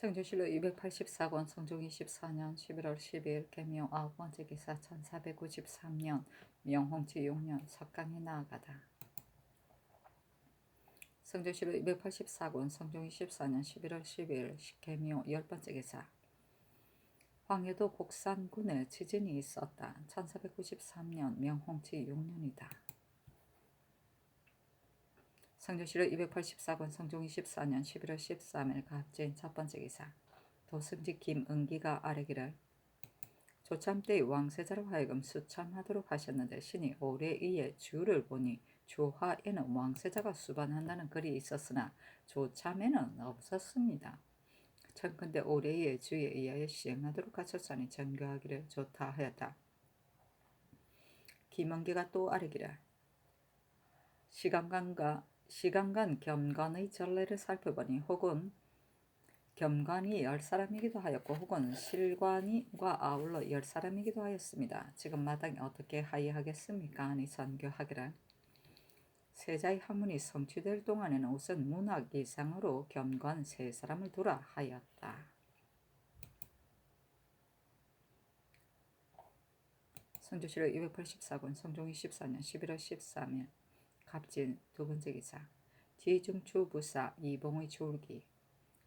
성조실록 284권 성종 24년 11월 10일 개묘 9번째 기사 1493년 명홍치 6년 석강이 나아가다. 성조실록 284권 성종 24년 11월 10일 개묘 10번째 기사 황해도 곡산군에 지진이 있었다. 1493년 명홍치 6년이다. 성조실록 284권 성종 24년 11월 13일 갑진 첫번째 기사 도승지 김은기가 아뢰기를 조참 때의 왕세자로 하여금 수참하도록 하셨는데 신이 오래이에 주를 보니 주화에는 왕세자가 수반한다는 글이 있었으나 조참에는 없었습니다. 청컨대 오래이에 주에 의하여 시행하도록 하셨사니 전교하기를 좋다 하였다. 김은기가 또 아뢰기를 시간간 겸관의 전례를 살펴보니 혹은 겸관이 10사람이기도 하였고 혹은 실관이과 아울러 10사람이기도 하였습니다. 지금 마땅히 어떻게 하여하겠습니까? 하니 선교하기를 세자의 학문이 성취될 동안에는 우선 문학 이상으로 겸관 3사람을 두라 하였다. 성조실록 284권 성종 24년 11월 13일 갑진 두번째 기사 지중추 부사 이봉의 졸기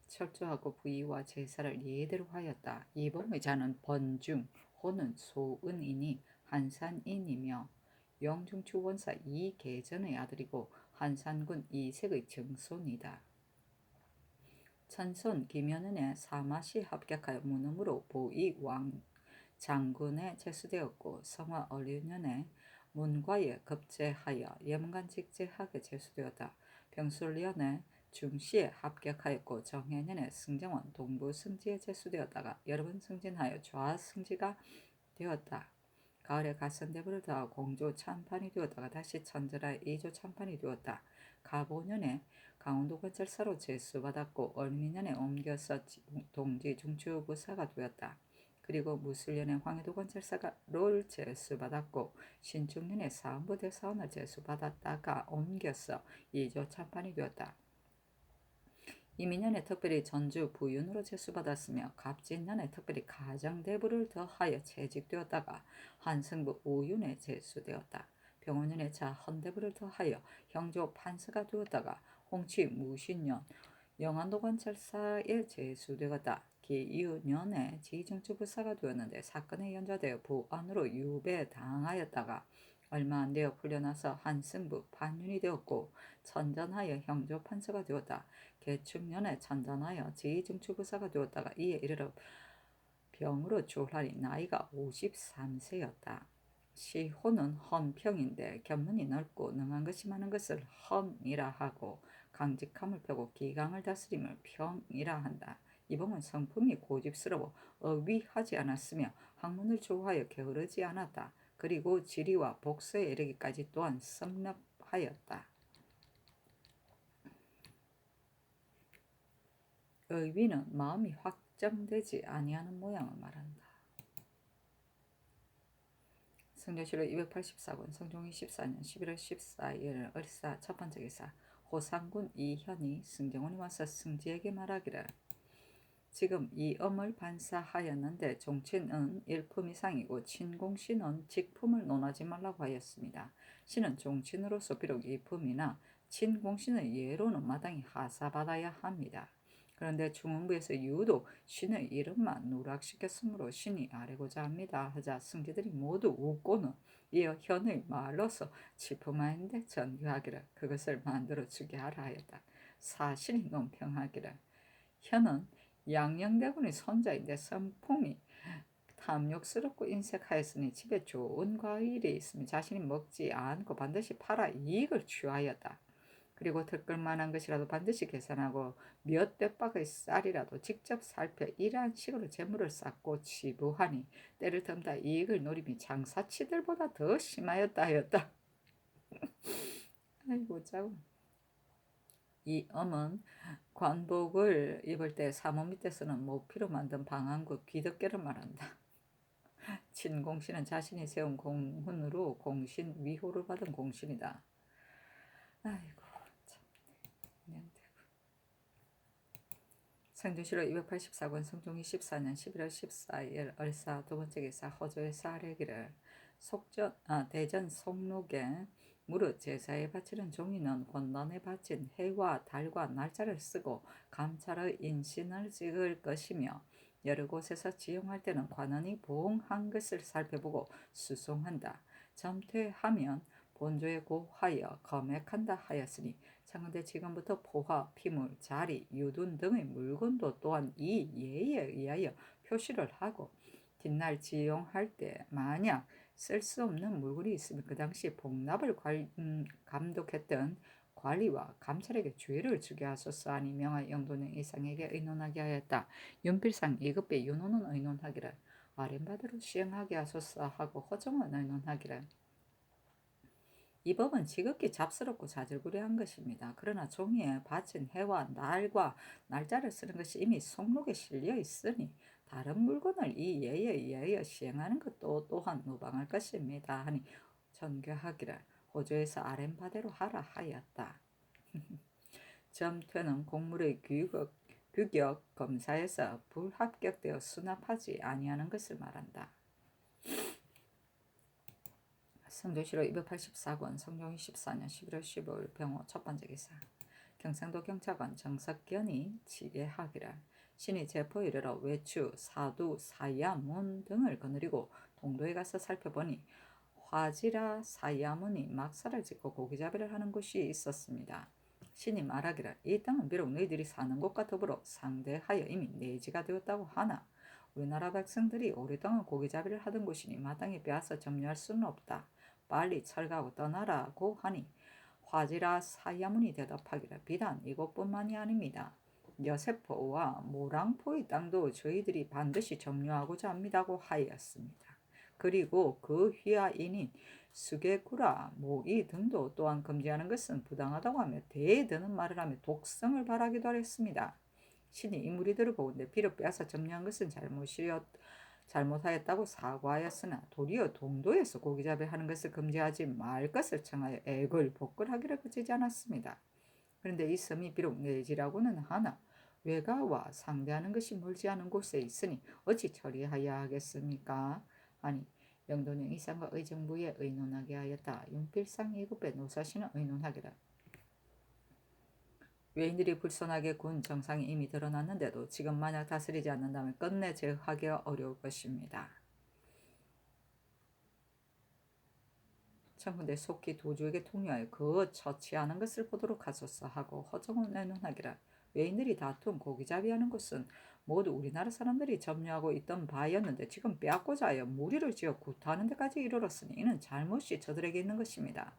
철저하고 부의와 제사를 예대로 하였다. 이봉의 자는 번중, 호는 소은이니 한산인이며 영중추 원사 이계전의 아들이고 한산군 이색의 증손이다. 천손 김현은의 사마시 합격하여 문음으로 보이왕 장군에 제수되었고 성화 얼유년에 문과에 급제하여 예문관 직제하게 제수되었다. 병술년에 중시에 합격하였고 정해년에 승정원 동부 승지에 제수되었다가 여러 번 승진하여 좌승지가 되었다. 가을에 가선대부를 더하고 공조 참판이 되었다가 다시 천절하여 이조 참판이 되었다. 가보년에 강원도 관찰사로 제수받았고 얼미년에 옮겨서 동지 중추부사가 되었다. 그리고 무술년에 황해도 관찰사를 제수받았고 신축년에 사헌부 대사원을 제수받았다가 옮겨서 이조 참판이 되었다. 이민년에 특별히 전주 부윤으로 제수받았으며 갑진년에 특별히 가정대부를 더하여 채직되었다가 한승부 우윤에 제수되었다. 병원년에 자헌대부를 더하여 형조 판서가 되었다가 홍치 무신년 영안도 관찰사에 제수되었다. 기유년에 지중추부사가 되었는데 사건에 연좌되어 부안으로 유배당하였다가 얼마 안 되어 풀려나서 한승부 판윤이 되었고 천전하여 형조 판서가 되었다. 개축년에 천전하여 지중추부사가 되었다가 이에 이르러 병으로 졸하니 나이가 53세였다. 시호는 헌평인데 견문이 넓고 능한 것이 많은 것을 헌이라 하고 강직함을 펴고 기강을 다스림을 평이라 한다. 이봉은 성품이 고집스러워 어위하지 않았으며 학문을 좋아하여 게으르지 않았다. 그리고 지리와 복서에 이르기까지 또한 성납하였다. 의위는 마음이 확정되지 아니하는 모양을 말한다. 성조실록 284권 성종 24년 11월 14일 을사 첫번째 기사 호상군 이현이 승정원이 와서 승지에게 말하기를 지금 이 엄을 반사하였는데 종친은 일품 이상이고 친공신은 직품을 논하지 말라고 하였습니다. 신은 종친으로서 비록 이품이나 친공신의 예로는 마땅히 하사받아야 합니다. 그런데 중원부에서 유독 신의 이름만 누락시켰으므로 신이 아뢰고자 합니다 하자 승지들이 모두 웃고는 이어 현의 말로서 치품하였는데 전교하기를 그것을 만들어주게 하라 하였다. 사신이 논평하기를 현은 양녕대군의 손자인데 성품이 탐욕스럽고 인색하였으니 집에 좋은 과일이 있으면 자신이 먹지 않고 반드시 팔아 이익을 취하였다. 그리고 들끓만한 것이라도 반드시 계산하고 몇 대박의 쌀이라도 직접 살펴 이러한 식으로 재물을 쌓고 지부하니 때를 틈다 이익을 노림이 장사치들보다 더 심하였다 하였다. 아이고 짜고. 이 엄은 관복을 입을 때 사모 밑에 쓰는 모피로 만든 방한구 귀덮개를 말한다. 친공신은 자신이 세운 공훈으로 공신 위호를 받은 공신이다. 아이고 참. 성종실록 284권 성종 24년 11월 14일 을사 두번째 기사 호조에서 아래기를 대전 속록에 무릇 제사에 바치는 종이는 권단에 바친 해와 달과 날짜를 쓰고 감찰의 인신을 찍을 것이며 여러 곳에서 지용할 때는 관원이 보응한 것을 살펴보고 수송한다. 점퇴하면 본조에 고하여 검액한다 하였으니 창건대 지금부터 포화, 피물, 자리, 유둔 등의 물건도 또한 이 예에 의하여 표시를 하고 뒷날 지용할 때 만약 쓸 수 없는 물건이 있으면 그 당시 복납을 감독했던 관리와 감찰에게 주의를 주게 하소서 하니 명하 영도는 이상에게 의논하게 하였다. 윤필상 2급배 윤호는 의논하기를 아랫바대로 시행하게 하소서 하고 허정은 의논하기를 이 법은 지극히 잡스럽고 자질구레한 것입니다. 그러나 종이에 바친 해와 날과 날짜를 쓰는 것이 이미 속록에 실려 있으니 다른 물건을 이 예에 의하여 시행하는 것도 또한 무방할 것입니다. 하니 전교하기를 호조에서 아랫바대로 하라 하였다. 점퇴는 공물의 규격 검사에서 불합격되어 수납하지 아니하는 것을 말한다. 성종실록 284권 성종 24년 11월 15일 병호 첫번째 기사 경상도 경찰관 정석견이 지게하기를 신이 제포 이르러 외추, 사두, 사야문 등을 거느리고 동도에 가서 살펴보니 화지라 사야문이 막사를 짓고 고기잡이를 하는 곳이 있었습니다. 신이 말하기를 이 땅은 비록 너희들이 사는 곳과 더불어 상대하여 이미 내지가 되었다고 하나 우리나라 백성들이 오랫동안 고기잡이를 하던 곳이니 마땅히 빼앗아 점유할 수는 없다. 빨리 철가고 떠나라고 하니 화지라 사야문이 대답하기를 비단 이곳뿐만이 아닙니다. 여세포와 모랑포의 땅도 저희들이 반드시 점유하고자 합니다고 하였습니다. 그리고 그 휘하인인 수개구라, 모이 등도 또한 금지하는 것은 부당하다고 하며 대드는 말을 하며 독성을 발하기도 하였습니다. 신이 이 무리들을 보건대 비록 빼앗아 점유한 것은 잘못하였다고 사과하였으나 도리어 동도에서 고기잡이 하는 것을 금지하지 말 것을 청하여 액을 복걸하기를 그치지 않았습니다. 그런데 이 섬이 비록 내지라고는 하나 외가와 상대하는 것이 멀지 않은 곳에 있으니 어찌 처리하여 하겠습니까? 아니 영도령 이상과 의정부에 의논하게 하였다. 윤필상 2급의 노사시는 의논하기를 외인들이 불손하게 군 정상이 이미 드러났는데도 지금 만약 다스리지 않는다면 끝내 제어하기가 어려울 것입니다. 청군대 속히 도주에게 통유하여 그 처치하는 것을 보도록 하소서 하고 허정은 의논하기를 외인들이 다툰 고기잡이하는 곳은 모두 우리나라 사람들이 점유하고 있던 바였는데 지금 빼앗고자 하여 무리를 지어 구타하는 데까지 이르렀으니 이는 잘못이 저들에게 있는 것입니다.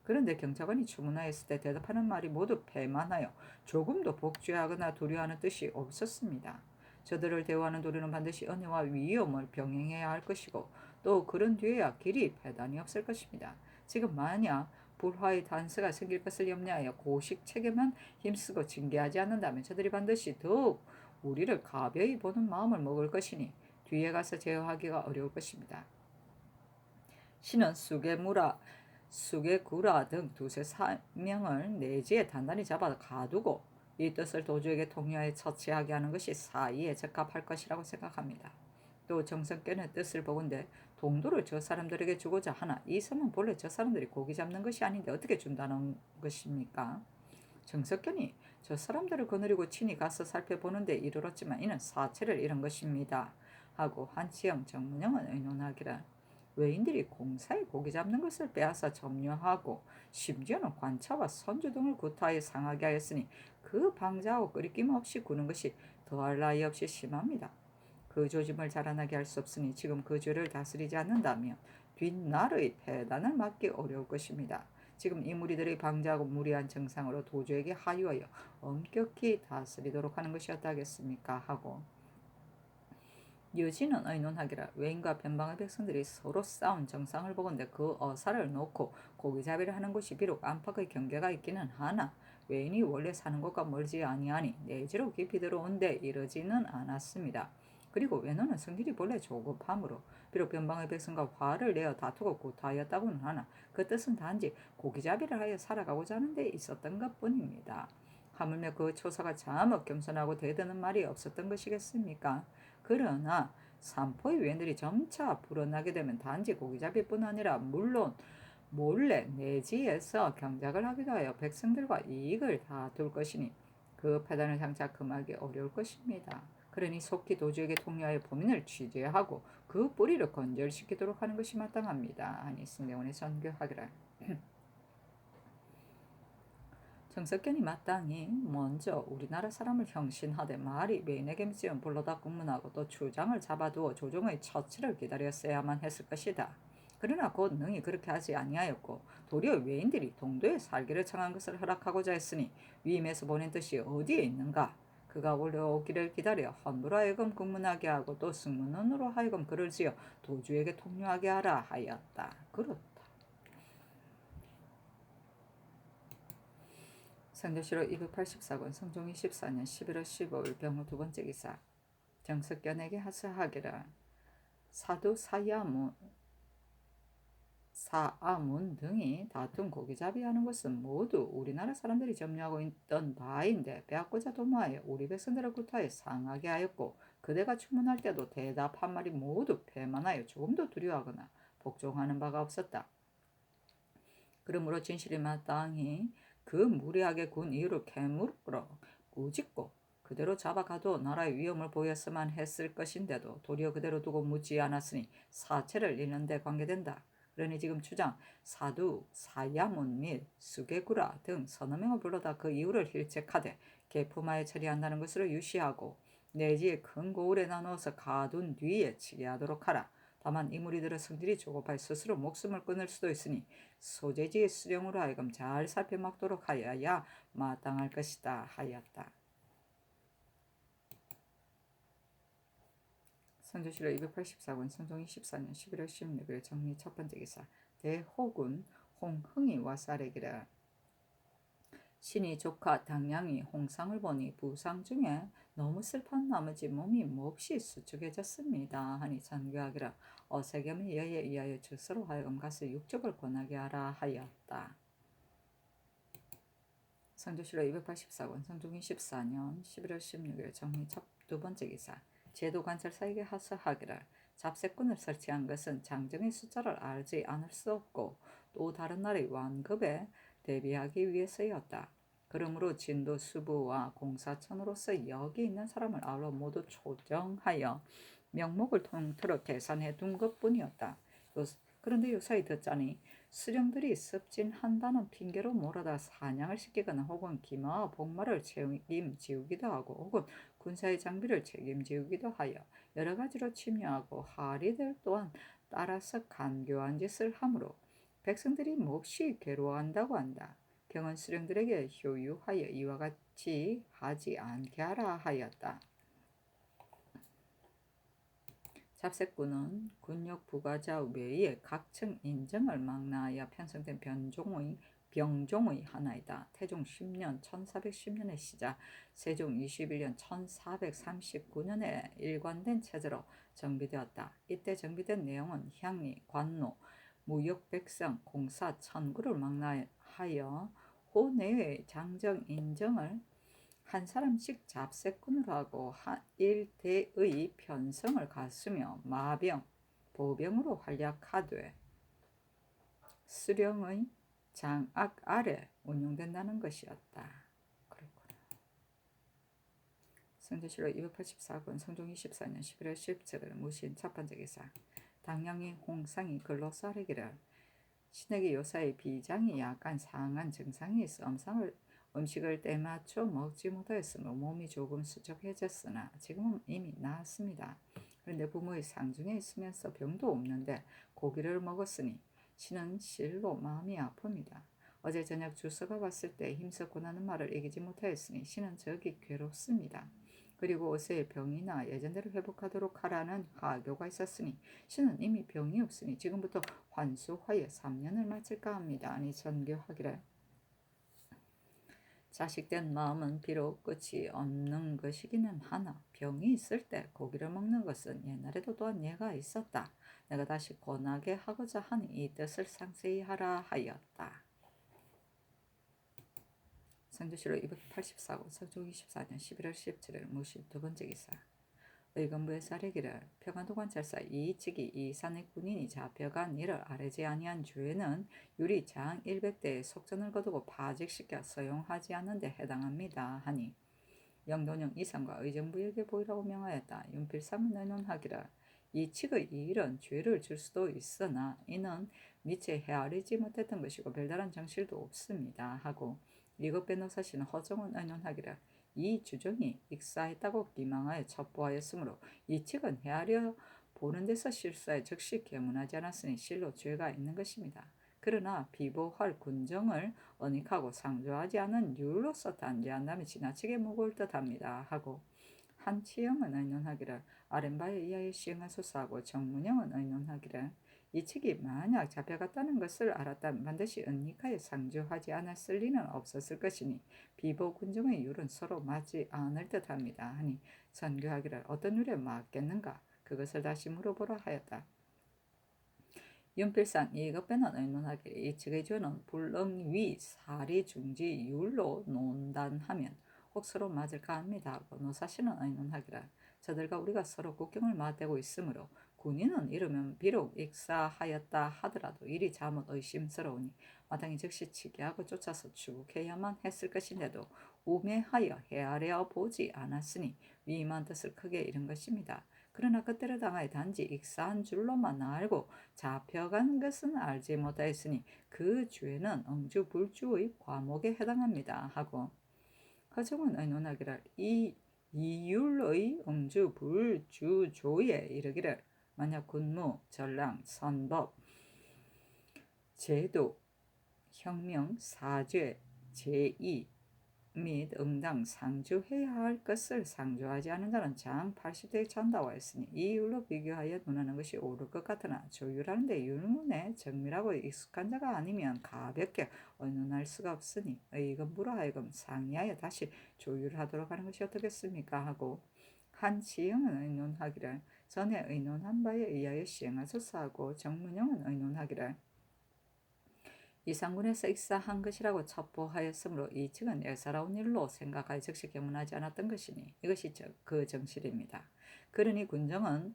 그런데 경찰관이 주문하였을 때 대답하는 말이 모두 패만하여 조금도 복죄하거나 두려워하는 뜻이 없었습니다. 저들을 대우하는 도리는 반드시 은혜와 위엄을 병행해야 할 것이고 또 그런 뒤에야 길이 배단이 없을 것입니다. 지금 만약 불화의 단서가 생길 것을 염려하여 고식 체계만 힘쓰고 징계하지 않는다면 저들이 반드시 더욱 우리를 가벼이 보는 마음을 먹을 것이니 뒤에 가서 제어하기가 어려울 것입니다. 신은 수개구라 등 두세 사명을 내지에 단단히 잡아 가두고 이 뜻을 도주에게 통유하여 처치하게 하는 것이 사이에 적합할 것이라고 생각합니다. 또 정성견의 뜻을 보건대 동도를 저 사람들에게 주고자 하나 이 섬은 본래 저 사람들이 고기 잡는 것이 아닌데 어떻게 준다는 것입니까? 정석견이 저 사람들을 거느리고 친히 가서 살펴보는데 이르렀지만 이는 사체를 잃은 것입니다. 하고 한치영 정문영은 의논하기를 외인들이 공사에 고기 잡는 것을 빼앗아 점유하고 심지어는 관차와 선주 등을 구타하여 상하게 하였으니 그 방자하고 끄리낌 없이 구는 것이 더할 나위 없이 심합니다. 그 조짐을 자라나게 할 수 없으니 지금 그 죄를 다스리지 않는다면 뒷날의 폐단을 막기 어려울 것입니다. 지금 이 무리들의 방자하고 무리한 정상으로 도주에게 하유하여 엄격히 다스리도록 하는 것이 어떠하겠습니까? 하고 유진은 의논하기를 외인과 변방의 백성들이 서로 싸운 정상을 보건대 그 어사를 놓고 고기잡이를 하는 곳이 비록 안팎의 경계가 있기는 하나 외인이 원래 사는 곳과 멀지 아니하니 내지로 깊이 들어온 데 이르지는 않았습니다. 그리고 외노는 성질이 본래 조급함으로 비록 변방의 백성과 화를 내어 다투고 구타하였다고는 하나 그 뜻은 단지 고기잡이를 하여 살아가고자 하는 데 있었던 것뿐입니다. 하물며 그 초사가 자목 겸손하고 대드는 말이 없었던 것이겠습니까? 그러나 산포의 위원들이 점차 불어나게 되면 단지 고기잡이뿐 아니라 물론 몰래 내지에서 경작을 하기도 하여 백성들과 이익을 다툴 것이니 그 파단을 장차 금하기 어려울 것입니다. 그러니 속히 도주에게 통려하여 범인을 취재하고 그 뿌리를 건절시키도록 하는 것이 마땅합니다. 하니 승대원이 선교하기를. 정석견이 마땅히 먼저 우리나라 사람을 형신하되 말이 외인에게 지은 불러다 공문하고 또 주장을 잡아두어 조정의 처치를 기다렸어야만 했을 것이다. 그러나 곧 능히 그렇게 하지 아니하였고 도리어 외인들이 동도에 살기를 청한 것을 허락하고자 했으니 위임에서 보낸 뜻이 어디에 있는가? 그가 올라오기를 기다려 함부로 하여금 공문하게 하고 또 승문원으로 하여금 글을 지어 도주에게 통료하게 하라 하였다. 그렇다. 선조실로 284권 성종이 14년 11월 15일 병우 두 번째 기사. 정석견에게 하사하기를 사두 사아문 등이 다툰 고기잡이하는 것은 모두 우리나라 사람들이 점유하고 있던 바인데 빼앗고자 도모하여 우리 백성들을 구타해 상하게 하였고 그대가 추문할 때도 대답 한 마리 모두 패만하여 조금도 두려워하거나 복종하는 바가 없었다. 그러므로 진실이 마땅히 그 무리하게 군 이유를 캐물어 꾸짖고 그대로 잡아가도 나라의 위험을 보였으만 했을 것인데도 도리어 그대로 두고 묻지 않았으니 사체를 잃는 데 관계된다. 그러니 지금 추장 사두, 사야문 및 수개구라 등 서너 명을 불러다 그 이유를 힐책하되 개품하여 처리한다는 것으로 유시하고 내지에 큰 고을에 나누어서 가둔 뒤에 치게 하도록 하라. 다만 이 무리들의 성질이 조급하여 스스로 목숨을 끊을 수도 있으니 소재지의 수령으로 하여금 잘 살펴먹도록 하여야 마땅할 것이다 하였다. 선조실록 284권 성종이 14년 11월 16일 정리 첫 번째 기사. 대호군 홍흥이 와서 아뢰기를 신이 조카 당량이 홍상을 보니 부상 중에 너무 슬픈 나머지 몸이 몹시 수축해졌습니다. 하니 전교하기를 어세겸이 여에 의하여 주서로 하여금 가서 육족을 권하게 하라 하였다. 성조실록 284권 성종이 14년 11월 16일 정리 두 번째 기사. 제도관찰사에게 하사하기를 잡세꾼을 설치한 것은 장정의 숫자를 알지 않을 수 없고 또 다른 나라의 완급에 대비하기 위해서였다. 그러므로 진도 수부와 공사천으로서 여기 있는 사람을 아울러 모두 초정하여 명목을 통틀어 계산해 둔 것뿐이었다. 그런데 요사이 듣자니 수령들이 습진한다는 핑계로 몰아다 사냥을 시키거나 혹은 기마와 복마를 책임지우기도 하고 혹은 군사의 장비를 책임지우기도 하여 여러 가지로 침략하고 하리들 또한 따라서 간교한 짓을 하므로 백성들이 몹시 괴로워한다고 한다. 경은 수령들에게 효유하여 이와 같이 하지 않게 하라 하였다. 잡세꾼은 군역 부가자 외에 각층 인정을 망라하여 편성된 병종의 하나이다. 태종 10년 1410년에 시작 세종 21년 1439년에 일관된 체제로 정비되었다. 이때 정비된 내용은 향리, 관노, 무역 백성, 공사, 천구를 망라하여 호 내외의 장정 인정을 한 사람씩 잡세꾼으로 하고 일대의 편성을 갖으며 마병, 보병으로 활약하되 수령의 장악 아래 운용된다는 것이었다. 그렇구나. 성조실록 284권 성종 24년 11월 17일 무신 첫 번째 기사. 당량이 홍상이 글로 써르기를 신에게 요사의 비장이 약간 상한 증상이 있어 음식을 때맞춰 먹지 못하였으므로 몸이 조금 수척해졌으나 지금은 이미 나았습니다. 그런데 부모의 상중에 있으면서 병도 없는데 고기를 먹었으니 신은 실로 마음이 아픕니다. 어제 저녁 주서가 왔을 때 힘써 권하는 말을 이기지 못하였으니 신은 저기 괴롭습니다. 그리고 어제 병이나 예전대로 회복하도록 하라는 하교가 있었으니 신은 이미 병이 없으니 지금부터 환수하여 3년을 마칠까 합니다. 아니 전교하기를 자식된 마음은 비록 끝이 없는 것이기는 하나 병이 있을 때 고기를 먹는 것은 옛날에도 또한 예가 있었다. 내가 다시 권하게 하고자 하니 이 뜻을 상세히 하라 하였다. 성주시로 284고 성종 24년 11월 17일 무실 두 번째 기사. 의건부의 사례기를 평안도관찰사 이이치기 이산의 군인이 잡혀간 이를 아뢰지 아니한 주에는 유리 장 100대의 속전을 거두고 파직시켜 서용하지 않는데 해당합니다 하니 영도령 이상과 의정부에게 보이라고 명하였다. 윤필삼은 의논하기를 이 측의 이 일은 죄를 줄 수도 있으나 이는 미처 헤아리지 못했던 것이고 별다른 정실도 없습니다 하고 이것 변호사씨는 허정은 의논하기를 이 주정이 익사했다고 기망하여 첩보하였으므로 이 측은 헤아려 보는 데서 실수하여 즉시 개문하지 않았으니 실로 죄가 있는 것입니다. 그러나 비보할 군정을 언익하고 상조하지 않은 율로서 단죄한다면 지나치게 무거울 듯합니다 하고 한치영은 의논하기를 아랫바에 의하여 시행하소서하고 정문영은 의논하기를 이 측이 만약 잡혀갔다는 것을 알았다면 반드시 은닉하여 상조하지 않았을 리는 없었을 것이니 비보 군정의 율은 서로 맞지 않을 듯합니다 하니 선교하기를 어떤 율에 맞겠는가 그것을 다시 물어보라 하였다. 윤필상 이것배는 의논하기를 이 측의 죄는 불응위 사리 중지 율로 논단하면 혹 서로 맞을까 합니다 하고 노사시는 의논하기를 저들과 우리가 서로 국경을 맞대고 있으므로 군인은 이르면 비록 익사하였다 하더라도 일이 잘못 의심스러우니 마땅히 즉시 치기하고 쫓아서 추국해야만 했을 것인데도 우매하여 헤아려 보지 않았으니 위임한 뜻을 크게 잃은 것입니다. 그러나 그때를 당하여 단지 익사한 줄로만 알고 잡혀간 것은 알지 못하였으니 그 죄는 응주불주의 과목에 해당합니다 하고 허정은 의논하기를 이 이율의 응주불주조에 이르기를 만약 군무, 전랑, 선법, 제도, 혁명, 사죄, 제의 및 응당 상주해야 할 것을 상주하지 않은 자는 장 80대에 찬다고 했으니 이 율로 비교하여 논하는 것이 옳을 것 같으나 조율하는데 율문에 정밀하고 익숙한 자가 아니면 가볍게 의논할 수가 없으니 의건부로 하여금 상의하여 다시 조율하도록 하는 것이 어떻겠습니까 하고 한치영은 의논하기를 전에 의논한 바에 의하여 시행하소서 하고 정문영은 의논하기를 이상군에서 익사한 것이라고 첩보하였으므로 이 측은 애사로운 일로 생각하여 즉시 개문하지 않았던 것이니 이것이 그 정실입니다. 그러니 군정은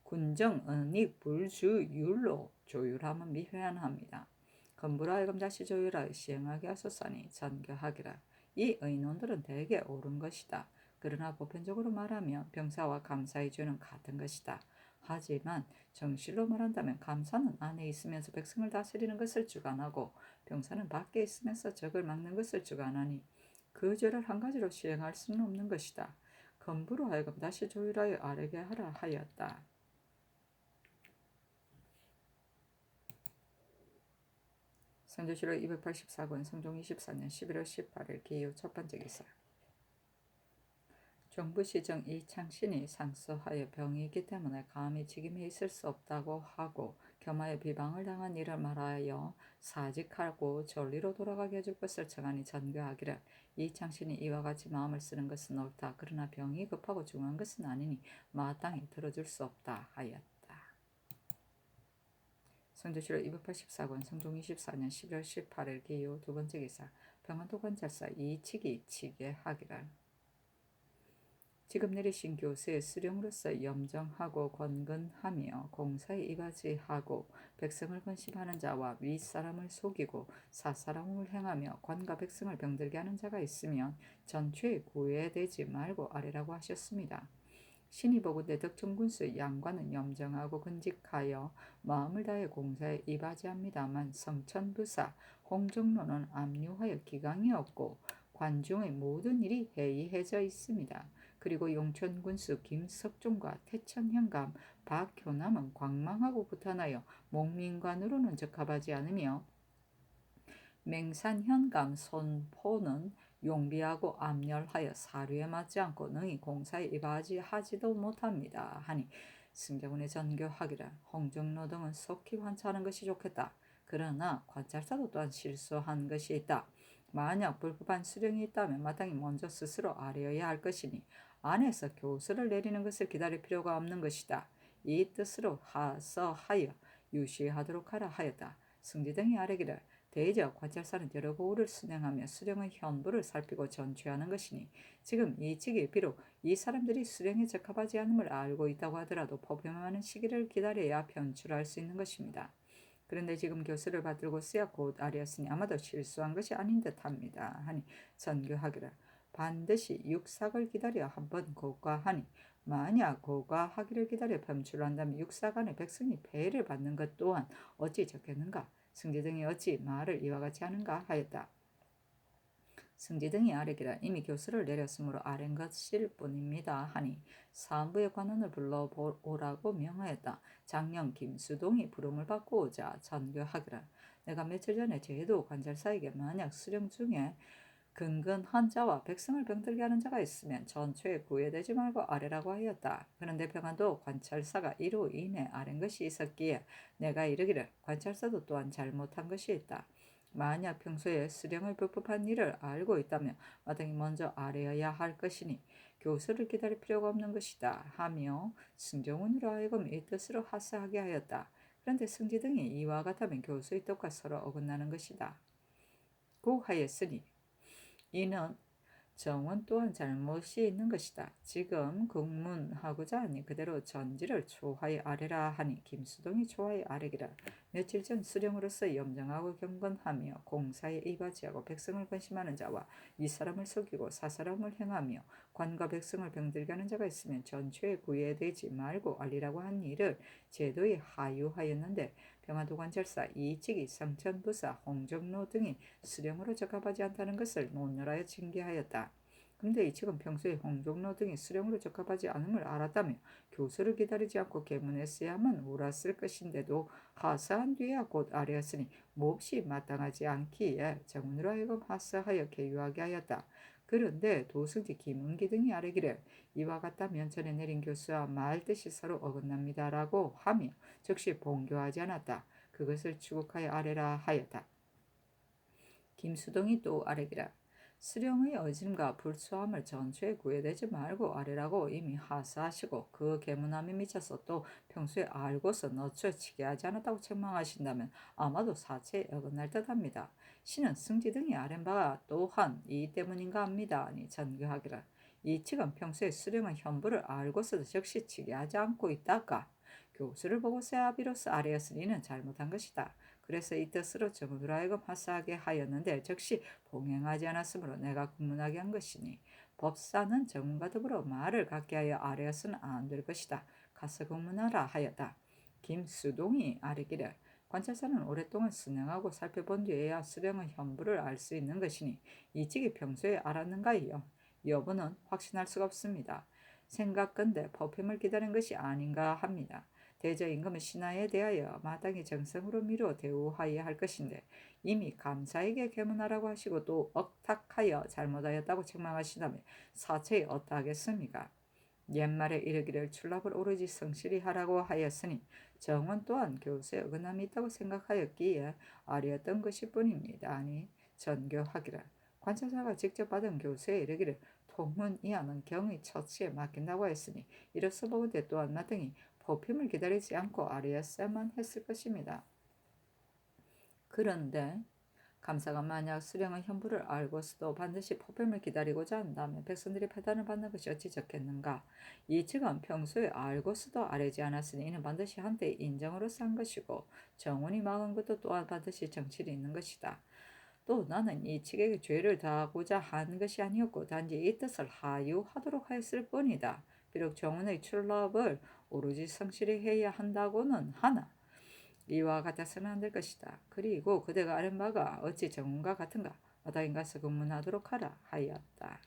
군정은익 불주율로 조율함은 미회한합니다. 건부로 하여금 다시 조율하여 시행하게 하소서니 전교하기라. 이 의논들은 대개 옳은 것이다. 그러나 보편적으로 말하면 병사와 감사의 죄는 같은 것이다. 하지만 정실로 말한다면 감사는 안에 있으면서 백성을 다스리는 것을 주관하고 병사는 밖에 있으면서 적을 막는 것을 주관하니 그 죄를 한 가지로 시행할 수는 없는 것이다. 건부로 하여금 다시 조율하여 아뢰게 하라 하였다. 성주시로 284권 성종 24년 11월 18일 기후 첫 번째 기사. 정부시정 이창신이 상소하여 병이기 때문에 감히 직임에 있을 수 없다고 하고 겸하여 비방을 당한 일을 말하여 사직하고 전리로 돌아가게 해줄 것을 청하니 전교하기를 이창신이 이와 같이 마음을 쓰는 것은 옳다. 그러나 병이 급하고 중요한 것은 아니니 마땅히 들어줄 수 없다 하였다. 성주시로 284권 성종 24년 11월 18일 기후 두 번째 기사. 평안도관찰사 이치기 치계하기를 지금 내리신 교수의 수령으로서 염정하고 권근하며 공사에 이바지하고 백성을 근심하는 자와 윗사람을 속이고 사사람을 행하며 관과 백성을 병들게 하는 자가 있으면 전추에 구애되지 말고 아뢰라고 하셨습니다. 신이 보건대 덕천군수 양관은 염정하고 근직하여 마음을 다해 공사에 이바지합니다만 성천부사 홍정로는 압류하여 기강이 없고 관중의 모든 일이 해이해져 있습니다. 그리고 용천군수 김석종과 태천현감 박효남은 광망하고 구탄하여 목민관으로는 적합하지 않으며 맹산현감 손포는 용비하고 암열하여 사료에 맞지 않고 능히 공사에 이바지하지도 못합니다 하니 승자군의 전교하기를 홍정로 등은 속히 관찰하는 것이 좋겠다. 그러나 관찰사도 또한 실수한 것이 있다. 만약 불법한 수령이 있다면 마땅히 먼저 스스로 아뢰어야 할 것이니 안에서 교수를 내리는 것을 기다릴 필요가 없는 것이다. 이 뜻으로 하서하여 유시하도록 하라 하였다. 승지 등이 아뢰기를 대저 관찰사는 여러 고우를 수행하며 수령의 현부를 살피고 전취하는 것이니 지금 이 직이 비록 이 사람들이 수령에 적합하지 않음을 알고 있다고 하더라도 법임하는 시기를 기다려야 변출할 수 있는 것입니다. 그런데 지금 교수를 받들고 쓰야 곧 아리였으니 아마도 실수한 것이 아닌 듯합니다. 하니 전교하기를 반드시 육삭을 기다려 한번 고과하니 만약 고과하기를 기다려 범출한다면 육삭안에 백성이 배를 받는 것 또한 어찌 적겠는가? 승지 등이 어찌 말을 이와 같이 하는가 하였다. 승지 등이 아뢰기를 이미 교수를 내렸으므로 아랜 것일 뿐입니다. 하니 사무부의 관원을 불러오라고 명하였다. 장령 김수동이 부름을 받고 오자 전교하기를 내가 며칠 전에 제도 관찰사에게 만약 수령 중에 근근한 자와 백성을 병들게 하는 자가 있으면 전초에 구애되지 말고 아뢰라고 하였다. 그런데 평안도 관찰사가 이로 인해 아랜 것이 있었기에 내가 이르기를 관찰사도 또한 잘못한 것이 있다. 만약 평소에 수령의 불법한 일을 알고 있다면 마땅히 먼저 아뢰어야 할 것이니 교수를 기다릴 필요가 없는 것이다 하며 승정원으로 하여금 이 뜻으로 하사하게 하였다. 그런데 승지 등이 이와 같으면 교수의 뜻과 서로 어긋나는 것이다. 고 하였으니 이는 정원 또한 잘못이 있는 것이다. 지금 국문하고자 하니 그대로 전지를 초하에 아뢰라 하니 김수동이 초하에 아뢰기라. 며칠 전 수령으로서 염정하고 경건하며 공사에 이바지하고 백성을 권심하는 자와 이 사람을 속이고 사사람을 행하며 관과 백성을 병들게 하는 자가 있으면 전초에 구애되지 말고 알리라고 한 일을 제도에 하유하였는데 평화도관찰사 이직이 상천부사 홍정로 등이 수령으로 적합하지 않다는 것을 논열하여 징계하였다. 그런데 이측은 평소에 홍종로 등이 수령으로 적합하지 않음을 알았다며 교수를 기다리지 않고 계문했어야만 옳았을 것인데도 하사한 뒤에야 곧 아뢰었으니 몹시 마땅하지 않기에 정문으로 하여금 하사하여 계유하게 하였다. 그런데 도승지 김은기 등이 아뢰기를 이와 같다면 전에 내린 교수와 말 뜻이 서로 어긋납니다라고 하며 즉시 봉교하지 않았다. 그것을 추국하여 아뢰라 하였다. 김수동이 또 아뢰기라 수령의 어짐과 불수함을 전초에 구애되지 말고 아뢰라고 이미 하사하시고 그 계문함에 미쳐서 또 평소에 알고서 너처 치게 하지 않았다고 책망하신다면 아마도 사체에 어긋날 듯합니다. 신은 승지 등이 아랜 바가 또한 이 때문인가 합니다. 아니 전교하기를 이 측은 평소에 수령의 현부를 알고서도 즉시 치게 하지 않고 있다가 교수를 보고서야 비로소 아뢰었으니 이는 잘못한 것이다. 그래서 이 뜻으로 정으로 하여금 하사하게 하였는데 즉시 봉행하지 않았으므로 내가 국문하게 한 것이니 법사는 정문과 더불어 말을 갖게 하여 아뢰어서는 안 될 것이다. 가서 국문하라 하였다. 김수동이 아뢰기를 관찰사는 오랫동안 수행하고 살펴본 뒤에야 수령의 현부를 알 수 있는 것이니 이직이 평소에 알았는가요? 여부는 확신할 수가 없습니다. 생각건대 법힘을 기다린 것이 아닌가 합니다. 대저 임금은 신하에 대하여 마땅히 정성으로 미루어 대우하여야 할 것인데 이미 감사에게 계문하라고 하시고 또 억탁하여 잘못하였다고 책망하시다면 사체에 어떠하겠습니까? 옛말에 이르기를 출납을 오로지 성실히 하라고 하였으니 정원 또한 교수에 어긋남이 있다고 생각하였기에 아뢰었던 것일 뿐입니다. 아니 전교하기를 관찰사가 직접 받은 교수에 이르기를 통문 이하는 경의 처치에 맡긴다고 했으니 이로써 보건대 또한 마땅히 법힘을 기다리지 않고 아뢰었어야만 했을 것입니다. 그런데 감사가 만약 수령의 현부를 알고서도 반드시 법힘을 기다리고자 한다면 백성들이 패단을 받는 것이 어찌 좋겠는가. 이 측은 평소에 알고서도 아뢰지 않았으니 이는 반드시 한때 인정으로서 한 것이고 정원이 막은 것도 또한 반드시 정치를 있는 것이다. 또 나는 이 측에게 죄를 다하고자 한 것이 아니었고 단지 이 뜻을 하유하도록 하였을 뿐이다. 비록 정원의 출납을 오로지 성실히 해야 한다고는 하나 이와 같아서는 안 될 것이다. 그리고 그대가 아는 바가 어찌 정원과 같은가? 마땅히 가서 근문하도록 하라 하였다.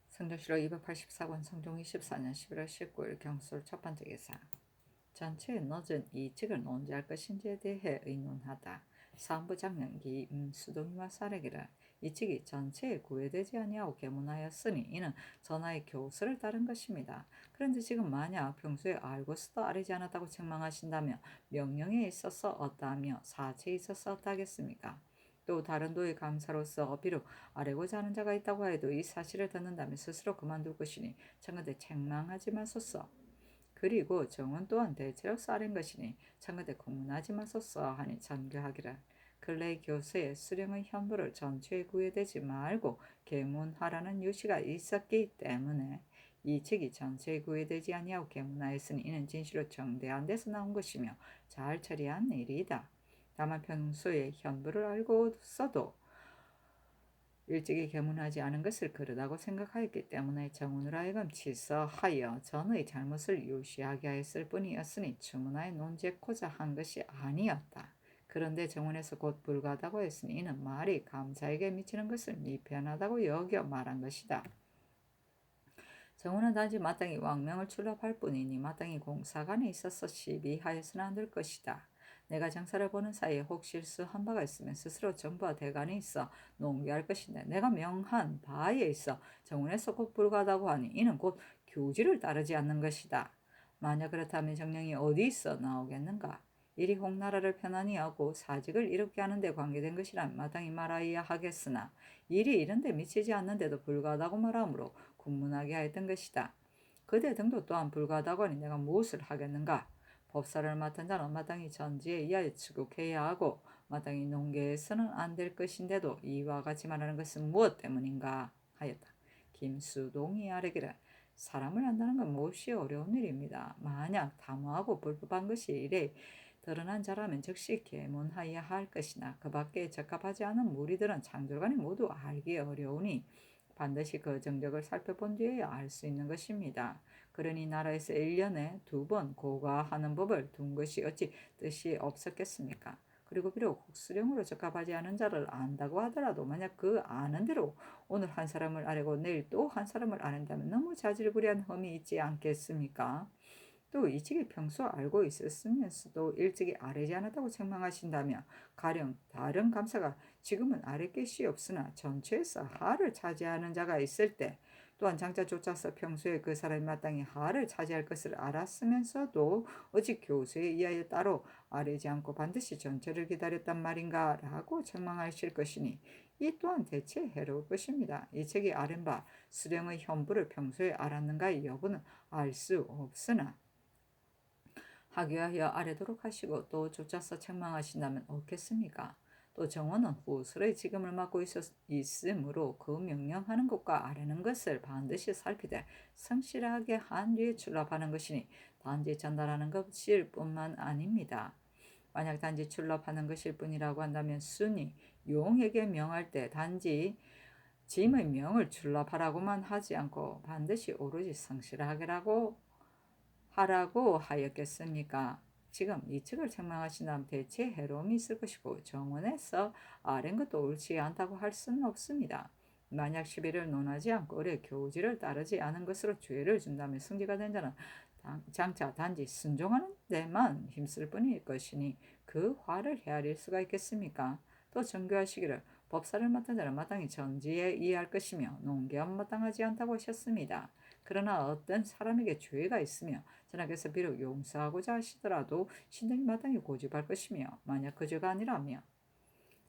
성종시로 284권 성종 24년 11월 19일 경술 첫 번째 기사 전체의 늦은 이 측을 논지할 것인지에 대해 의논하다. 사무부 장령 김수동이와 사례기를 이 측이 전체에 구애되지 아니하고 계문하였으니 이는 전하의 교수를 따른 것입니다. 그런데 지금 만약 평소에 알고서도 아뢰지 않았다고 책망하신다면 명령에 있어서 어떠하며 사체에 있어서 어떠하겠습니까? 또 다른 도의 감사로서 비록 아뢰고자 하는 자가 있다고 해도 이 사실을 듣는다면 스스로 그만둘 것이니 청근대 책망하지 마소서. 그리고 정원 또한 대체로 쌀인 것이니 청와대 공문하지 마소서 하니 전교하기를. 근래 교수의 수령의 현부를 전체에 구애되지 말고 계문하라는 유시가 있었기 때문에 이 책이 전체에 구애되지 아니하고 계문하였으니 이는 진실로 정대한 데서 나온 것이며 잘 처리한 일이다. 다만 평소에 현부를 알고 써도 일찍이 계문하지 않은 것을 그르다고 생각하였기 때문에 정운으로 하여금 치서하여 전의 잘못을 유시하게 하였을 뿐이었으니 주문하에 논제코자 한 것이 아니었다. 그런데 정운에서 곧 불가하다고 했으니 이는 말이 감사에게 미치는 것을 미편하다고 여겨 말한 것이다. 정운은 단지 마땅히 왕명을 출납할 뿐이니 마땅히 공사관에 있어서 시비하여서는 안 될 것이다. 내가 장사를 보는 사이에 혹 실수한 바가 있으면 스스로 정부와 대간에 있어 농계할 것인데 내가 명한 바에 있어 정운에서 곧 불가하다고 하니 이는 곧 교지를 따르지 않는 것이다. 만약 그렇다면 정령이 어디 있어 나오겠는가? 일이 홍나라를 편안히 하고 사직을 이롭게 하는 데 관계된 것이라면 마땅히 말하여야 하겠으나 일이 이런 데 미치지 않는데도 불가하다고 말하므로 군문하게 하였던 것이다. 그대 등도 또한 불가하다고 하니 내가 무엇을 하겠는가? 법사를 맡은 자는 마땅히 전지에 의하여 추국해야 하고 마땅히 농계에서는 안 될 것인데도 이와 같이 말하는 것은 무엇 때문인가 하였다. 김수동이 아뢰기를 사람을 안다는 건 몹시 어려운 일입니다. 만약 담화하고 불법한 것이 이래 드러난 자라면 즉시 계문하여야 할 것이나 그 밖에 적합하지 않은 무리들은 창조간에 모두 알기 어려우니 반드시 그 정적을 살펴본 뒤에야 알 수 있는 것입니다. 그러니 나라에서 1년에 2번 고가하는 법을 둔 것이 어찌 뜻이 없었겠습니까? 그리고 비록 수령으로 적합하지 않은 자를 안다고 하더라도 만약 그 아는 대로 오늘 한 사람을 아뢰고 내일 또 한 사람을 아른다면 너무 자질구레한 흠이 있지 않겠습니까? 또 이 책이 평소 알고 있었으면서도 일찍이 아뢰지 않았다고 책망하신다며 가령 다른 감사가 지금은 아뢰 것이 없으나 전체에서 하를 차지하는 자가 있을 때 또한 장자 쫓아서 평소에 그 사람이 마땅히 하를 차지할 것을 알았으면서도 어찌 교수에 의하여 따로 아뢰지 않고 반드시 전체를 기다렸단 말인가 라고 책망하실 것이니 이 또한 대체 해로울 것입니다. 이 책이 아랜 바 수령의 현부를 평소에 알았는가의 여부는 알 수 없으나 하교하여 아뢰도록 하시고 또 쫓아서 책망하신다면 어떻겠습니까? 또 정원은 후술의 직임을 맡고 있으므로 그 명령하는 것과 아뢰는 것을 반드시 살피되 성실하게 한 뒤에 출납하는 것이니 단지 전달하는 것일 뿐만 아닙니다. 만약 단지 출납하는 것일 뿐이라고 한다면 순이 용에게 명할 때 단지 짐의 명을 출납하라고만 하지 않고 반드시 오로지 성실하게라고 하라고 하였겠습니까? 지금 이 책을 책망하신다면 대체 해로움이 있을 것이고 정원에서 아랜 것도 옳지 않다고 할 수는 없습니다. 만약 시비를 논하지 않고 의뢰 교지를 따르지 않은 것으로 죄를 준다면 승지가 된 자는 장차 단지 순종하는 데만 힘쓸 뿐일 것이니 그 화를 헤아릴 수가 있겠습니까? 또 정교하시기를 법사를 맡은 자는 마땅히 전지에 이해할 것이며 농계한 마땅하지 않다고 하셨습니다. 그러나 어떤 사람에게 죄가 있으며 전하께서 비록 용서하고자 하시더라도 신등이 마땅히 고집할 것이며 만약 그 죄가 아니라며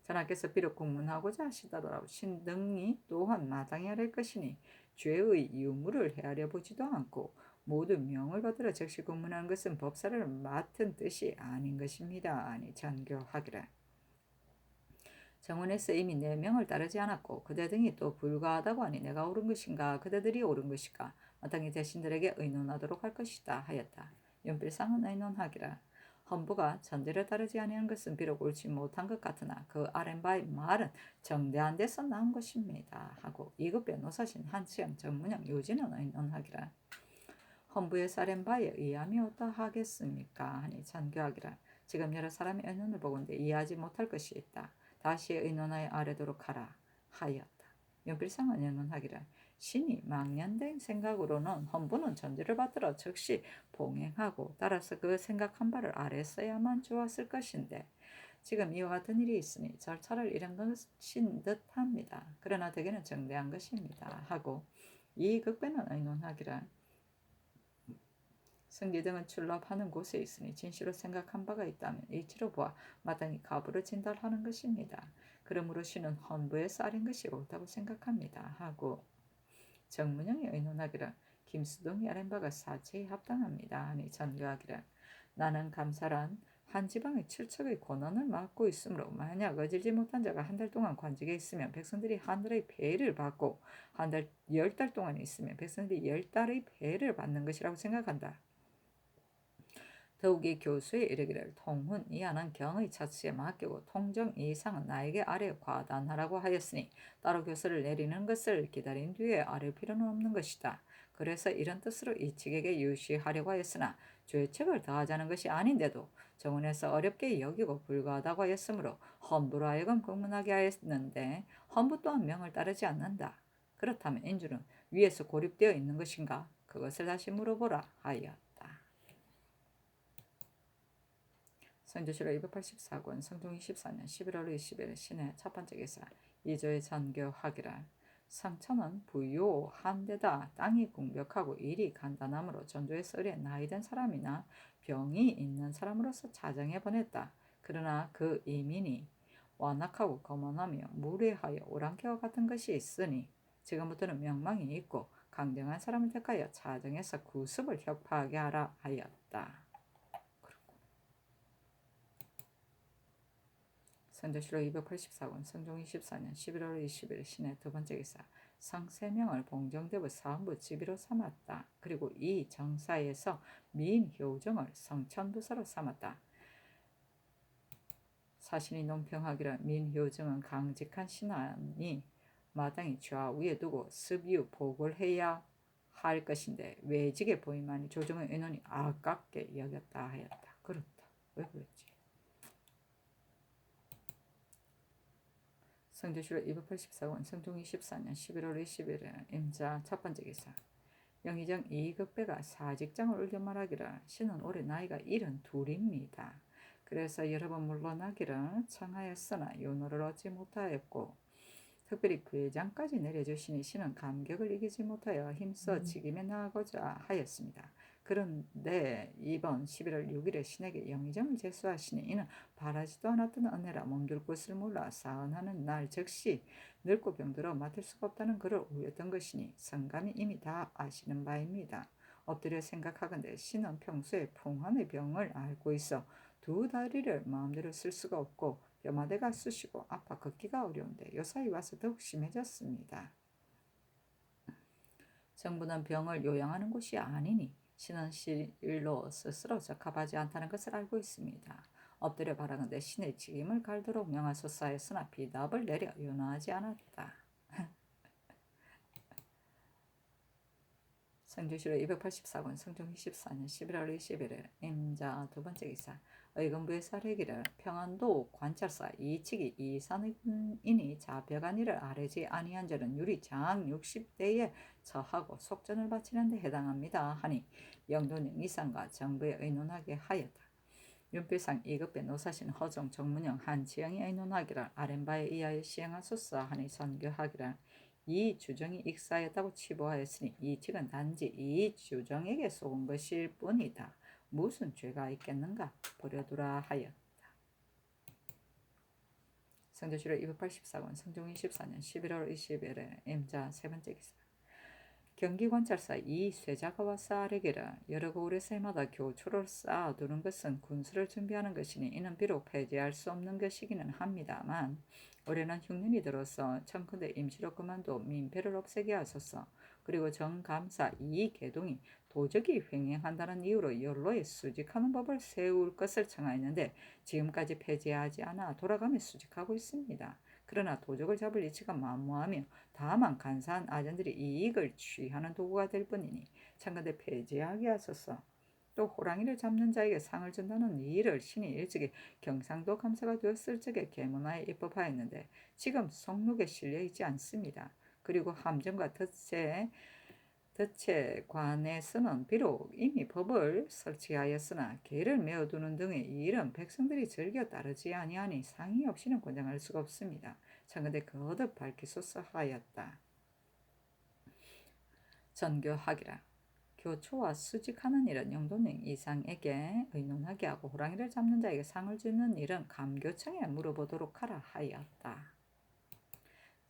전하께서 비록 공문하고자 하시더라도 신등이 또한 마땅히 할 것이니 죄의 유무를 헤아려 보지도 않고 모두 명을 받들어 즉시 공문하는 것은 법사를 맡은 뜻이 아닌 것입니다. 아니 전교하기를. 정원에서 이미 내 명을 따르지 않았고 그대 등이 또 불가하다고 하니 내가 옳은 것인가 그대들이 옳은 것인가 마땅히 자신들에게 의논하도록 할 것이다 하였다. 윤필상은 의논하기를 헌부가 전제를 따르지 아니한 것은 비록 옳지 못한 것 같으나 그 아랫바의 말은 정대한 데서 나온 것입니다 하고 이급 변호사신 한치영 정문영 요지는 의논하기를 헌부의 사렘바에 의함이 어떠하겠습니까 하니 전교하기를 지금 여러 사람의 의논을 보건대 이해하지 못할 것이 있다. 다시 의논하여 아뢰도록 하라 하였다. 윤필상은 의논하기를 신이 망년된 생각으로는 헌부는 전제를 받들어 즉시 봉행하고 따라서 그 생각한 바를 아랬어야만 좋았을 것인데 지금 이와 같은 일이 있으니 절차를 잃은 것인 듯합니다. 그러나 대개는 정대한 것입니다 하고 이 극배는 의논하기를 승기 등은 출납하는 곳에 있으니 진실로 생각한 바가 있다면 이치로 보아 마땅히 가부를 진달하는 것입니다. 그러므로 신은 헌부의 쌀인 것이 옳다고 생각합니다. 하고 정문영이 의논하기를 김수동이 아랜 바가 사체에 합당합니다 하니 전교하기를 나는 감사란 한 지방의 칠척의 권한을 맡고 있으므로 만약 어질지 못한 자가 한 달 동안 관직에 있으면 백성들이 한 달의 배를 받고 한 달 10달 동안 있으면 백성들이 10달의 배를 받는 것이라고 생각한다. 더욱이 교수에 이르기를 통훈 이하는 경의 차치에 맡기고 통정 이상은 나에게 아래 과단하라고 하였으니 따로 교수를 내리는 것을 기다린 뒤에 아뢰 필요는 없는 것이다. 그래서 이런 뜻으로 이 측에게 유시하려고 하였으나 죄책을 더하자는 것이 아닌데도 정원에서 어렵게 여기고 불가하다고 하였으므로 헌부로 하여금 공문하게 하였는데 헌부 또한 명을 따르지 않는다. 그렇다면 인주는 위에서 고립되어 있는 것인가? 그것을 다시 물어보라 하였다. 성조실록 284권 성종 24년 11월 20일 신해 첫 번째 기사 2조의 전교하기라 상처는 부요한데다 땅이 궁벽하고 일이 간단하므로 전조의 썰에 나이든 사람이나 병이 있는 사람으로서 자정해 보냈다. 그러나 그 이민이 완악하고 거만하며 무례하여 오랑캐와 같은 것이 있으니 지금부터는 명망이 있고 강경한 사람을 택하여 자정해서 구습을 격파하게 하라 하였다. 선조실록 284권 성종 24년 11월 20일 신해 두 번째 기사 상세명을 봉정대부 사헌부 지비로 삼았다. 그리고 이 정사에서 민효정을 성천부사로 삼았다. 사신이 논평하기를 민효정은 강직한 신하니 마땅히 좌우에 두고 습유 복을 해야 할 것인데 외직에 보임하니 조정의 의논이 아깝게 여겼다 하였다. 그렇다. 왜 그랬지? 성조실록 284권 성종 24년 11월 20일 임자 첫 번째 기사 영의정 이급배가 사직장을 울겨 말하기를 신은 올해 나이가 72입니다. 그래서 여러 번 물러나기를 청하였으나 윤호를 얻지 못하였고 특별히 괴장까지 내려주시니 신은 감격을 이기지 못하여 힘써 직임에 나아가고자 하였습니다. 그런데 이번 11월 6일에 신에게 영의정을 제수하시니 이는 바라지도 않았던 은혜라 몸둘 곳을 몰라 사언하는 날 즉시 늙고 병들어 맡을 수가 없다는 글을 올렸던 것이니 성감이 이미 다 아시는 바입니다. 엎드려 생각하건대 신은 평소에 풍환의 병을 앓고 있어 두 다리를 마음대로 쓸 수가 없고 뼈마대가 쑤시고 아파 걷기가 어려운데 요사이 와서 더욱 심해졌습니다. 정부는 병을 요양하는 곳이 아니니 신은 실로 스스로 적합하지 않다는 것을 알고 있습니다. 엎드려 바라건대 신의 직임을 갈도록 명하소서 하였으나 비답을 내려 윤호하지 않았다. 성조실록 284권 성종 24년 11월 21일 임자 두 번째 기사 의금부의 사례기를 평안도 관찰사 이치기 이산인이 자벽한 일을 아뢰지 아니한 자는 유리 장 60대에 처하고 속전을 바치는 데 해당합니다 하니 영도령 이상과 정부에 의논하게 하였다. 윤필상 이급배 노사신 허종 정문영 한치영이 의논하기를 아랜바에 의하여 시행하소서 하니 선교하기를 이 주정이 익사였다고 치부하였으니 이 측은 단지 이 주정에게 속은 것일 뿐이다. 무슨 죄가 있겠는가 버려두라 하였다. 성조실록 284권 성종 24년 11월 20일에 임자 세 번째 기사 경기관찰사 이쇠자가 와서 아뢰기를 여러 고을의 새마다 교초를 쌓아두는 것은 군수를 준비하는 것이니 이는 비록 폐지할 수 없는 것이기는 합니다만 올해는 흉년이 들어서 청컨대 임시로 그만둬 민폐를 없애게 하소서. 그리고 정감사 이계동이 도적이 횡행한다는 이유로 연로에 수직하는 법을 세울 것을 청하였는데 지금까지 폐지하지 않아 돌아가며 수직하고 있습니다. 그러나 도적을 잡을 이치가 만무하며 다만 간사한 아전들이 이익을 취하는 도구가 될 뿐이니 청컨대 폐지하게 하소서. 또 호랑이를 잡는 자에게 상을 준다는 일을 신이 일찍이 경상도 감사가 되었을 적에 계문화에 입법하였는데 지금 성록에 실려있지 않습니다. 그리고 함정과 덫체관에서는 비록 이미 법을 설치하였으나 개를 메어두는 등의 이 일은 백성들이 즐겨 따르지 아니하니 상의 없이는 권장할 수가 없습니다. 청컨대 거듭 밝히소서 하였다. 전교하기라 교초와 수직하는 일은 영도령 이상에게 의논하게 하고 호랑이를 잡는 자에게 상을 주는 일은 감교청에 물어보도록 하라 하였다.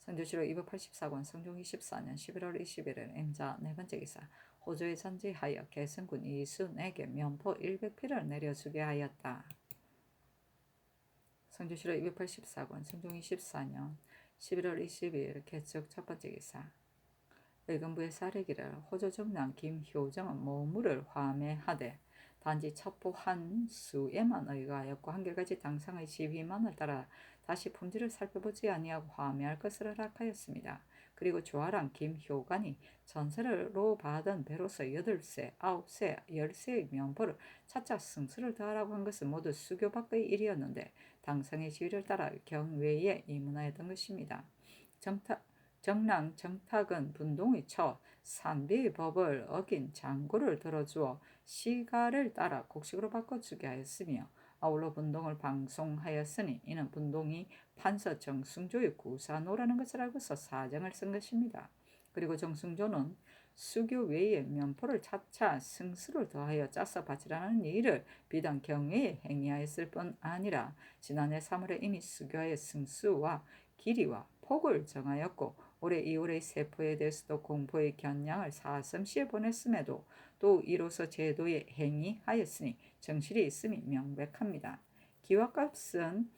성조실록 284권 성종 24년 11월 21일 임자 네 번째 기사 호조에 전지하여 개성군 이순에게 면포 100필을 내려주게 하였다. 성조실록 284권 성종 24년 11월 22일 개척 첫 번째 기사 의금부의 사례기를 호조 정랑 김효정은 모물을 화매하되 단지 첩보 한 수에만 의거하였고 한결같이 당상의 지휘만을 따라 다시 품질을 살펴보지 아니하고 화매할 것을 허락하였습니다. 그리고 조아랑 김효관이 전세로 받은 배로서 8세, 9세, 10세의 면포를 차차 승수를 더하라고 한 것은 모두 수교 밖의 일이었는데 당상의 지휘를 따라 경외에 입문하였던 것입니다. 정랑 정탁은 분동의 처 산비의 법을 어긴 장고를 들어주어 시가를 따라 곡식으로 바꿔주게 하였으며 아울러 분동을 방송하였으니 이는 분동이 판서 정승조의 구사노라는 것을 알고서 사정을 쓴 것입니다. 그리고 정승조는 수교 외에 면포를 차차 승수를 더하여 짜서 바치라는 일을 비단 경외에 행위하였을 뿐 아니라 지난해 3월에 이미 수교의 승수와 길이와 폭을 정하였고 올해 2월의 세포에 대해서도 공포의 견량을 사슴시에 보냈음에도 또 이로써 제도에 행위하였으니 정실이 있음이 명백합니다. 기와값은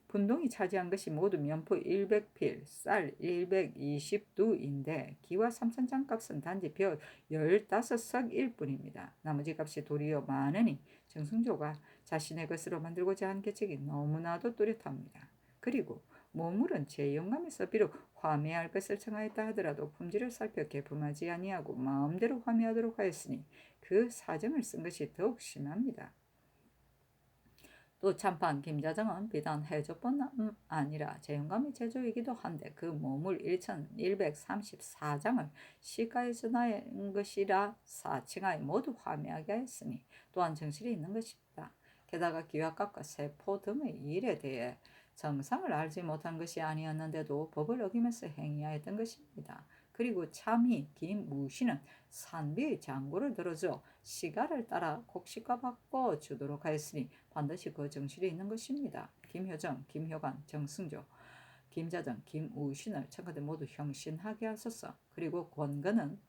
분동이 차지한 것이 모두 면포 100필, 쌀 120두인데 기와 3천장 값은 단지 벼 15석일 뿐입니다. 나머지 값이 도리어 많으니 정승조가 자신의 것으로 만들고자 한 계책이 너무나도 뚜렷합니다. 그리고 모물은 제 영감에서 비록 화매할 것을 청하였다 하더라도 품질을 살펴 개품하지 아니하고 마음대로 화매하도록 하였으니 그 사정을 쓴 것이 더욱 심합니다. 또 참판 김자정은 비단 해적뿐 아니라 제영감의 제조이기도 한데 그 모물 1134장을 시가에 전하는 것이라 사칭하에 모두 화매하게 하였으니 또한 정실이 있는 것입니다. 게다가 기와값과 세포 등의 일에 대해 정상을 알지 못한 것이 아니었는데도 법을 어기면서 행위하였던 것입니다. 그리고 참히 김무신은 산비의 장고를 들어줘 시가를 따라 곡식과 바꿔주도록 하였으니 반드시 그 정실이 있는 것입니다. 김효정, 김효관, 정승조, 김자정, 김우신을 청가대 모두 형신하게 하소서. 그리고 권건은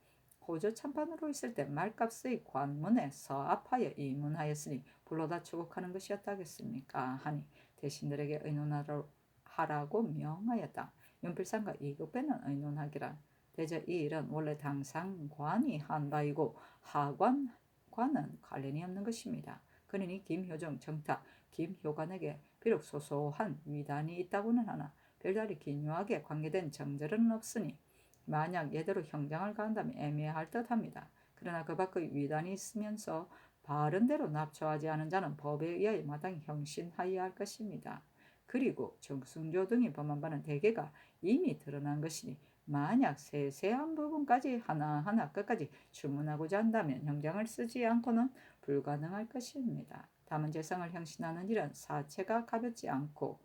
호조 참판으로 있을 때 말값의 관문에 서압하여 이문하였으니 불러다 추국하는 것이었다겠습니까 하니 대신들에게 의논하라고 명하였다. 윤필상과 이급배는 의논하기라. 대저 이 일은 원래 당상관이 한 바이고 하관과는 관련이 없는 것입니다. 그러니 김효정, 정탁, 김효관에게 비록 소소한 위단이 있다고는 하나 별다리 기묘하게 관계된 정절은 없으니 만약 예대로 형장을 가한다면 애매할 듯합니다. 그러나 그 밖의 위단이 있으면서 바른대로 납조하지 않은 자는 법에 의하여 마땅히 형신하여야 할 것입니다. 그리고 정승조 등이 범한 바는 대개가 이미 드러난 것이니 만약 세세한 부분까지 하나하나 끝까지 주문하고자 한다면 형장을 쓰지 않고는 불가능할 것입니다. 다만 재상을 형신하는 일은 사체가 가볍지 않고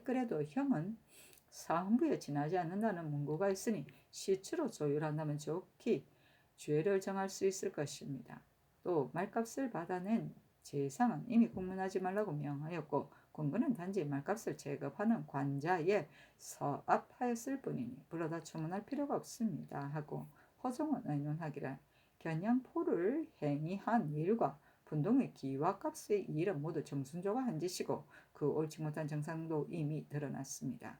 그래도 형은 사헌부에 지나지 않는다는 문구가 있으니 시추로 조율한다면 좋게 죄를 정할 수 있을 것입니다. 또 말값을 받아낸 재상은 이미 공문하지 말라고 명하였고 권근은 단지 말값을 제급하는 관자에 서압하였을 뿐이니 불러다 주문할 필요가 없습니다 하고 허정은 의논하기를 견양포를 행위한 일과 분동의 기와값의 일은 모두 정순조가 한 짓이고 그 옳지 못한 정상도 이미 드러났습니다.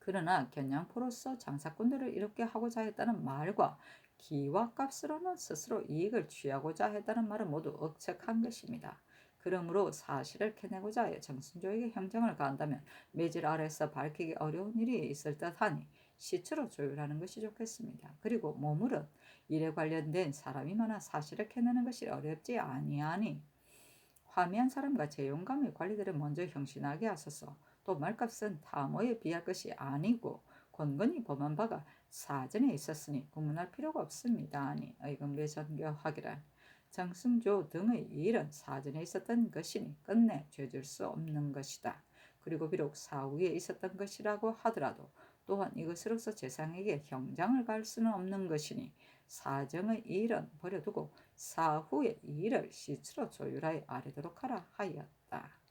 그러나 견양포로서 장사꾼들을 이롭게 하고자 했다는 말과 기와값으로는 스스로 이익을 취하고자 했다는 말은 모두 억측한 것입니다. 그러므로 사실을 캐내고자 하여 정순조에게 형정을 가한다면 매질 아래서 밝히기 어려운 일이 있을 듯하니 시추로 조율하는 것이 좋겠습니다. 그리고 모물은 일에 관련된 사람이 많아 사실을 캐내는 것이 어렵지 아니하니 화미한 사람과 재용감의 관리들을 먼저 형신하게 하소서. 또 말값은 타모에 비할 것이 아니고 권건이 범한 바가 사전에 있었으니 구문할 필요가 없습니다 하니 의금부에 전교하기를 정승조 등의 일은 사전에 있었던 것이니 끝내 죄질 수 없는 것이다. 그리고 비록 사후에 있었던 것이라고 하더라도 또한 이것으로서 재상에게 형장을 갈 수는 없는 것이니 사정의 일은 버려두고 사후의 일을 시추로 조율하여 아뢰도록 하라 하였다.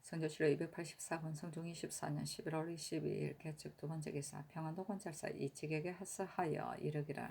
선조실록 284권 성종 24년 11월 22일 개축 두 번째 기사 평안도 관찰사 이측에게 하사하여 이르기를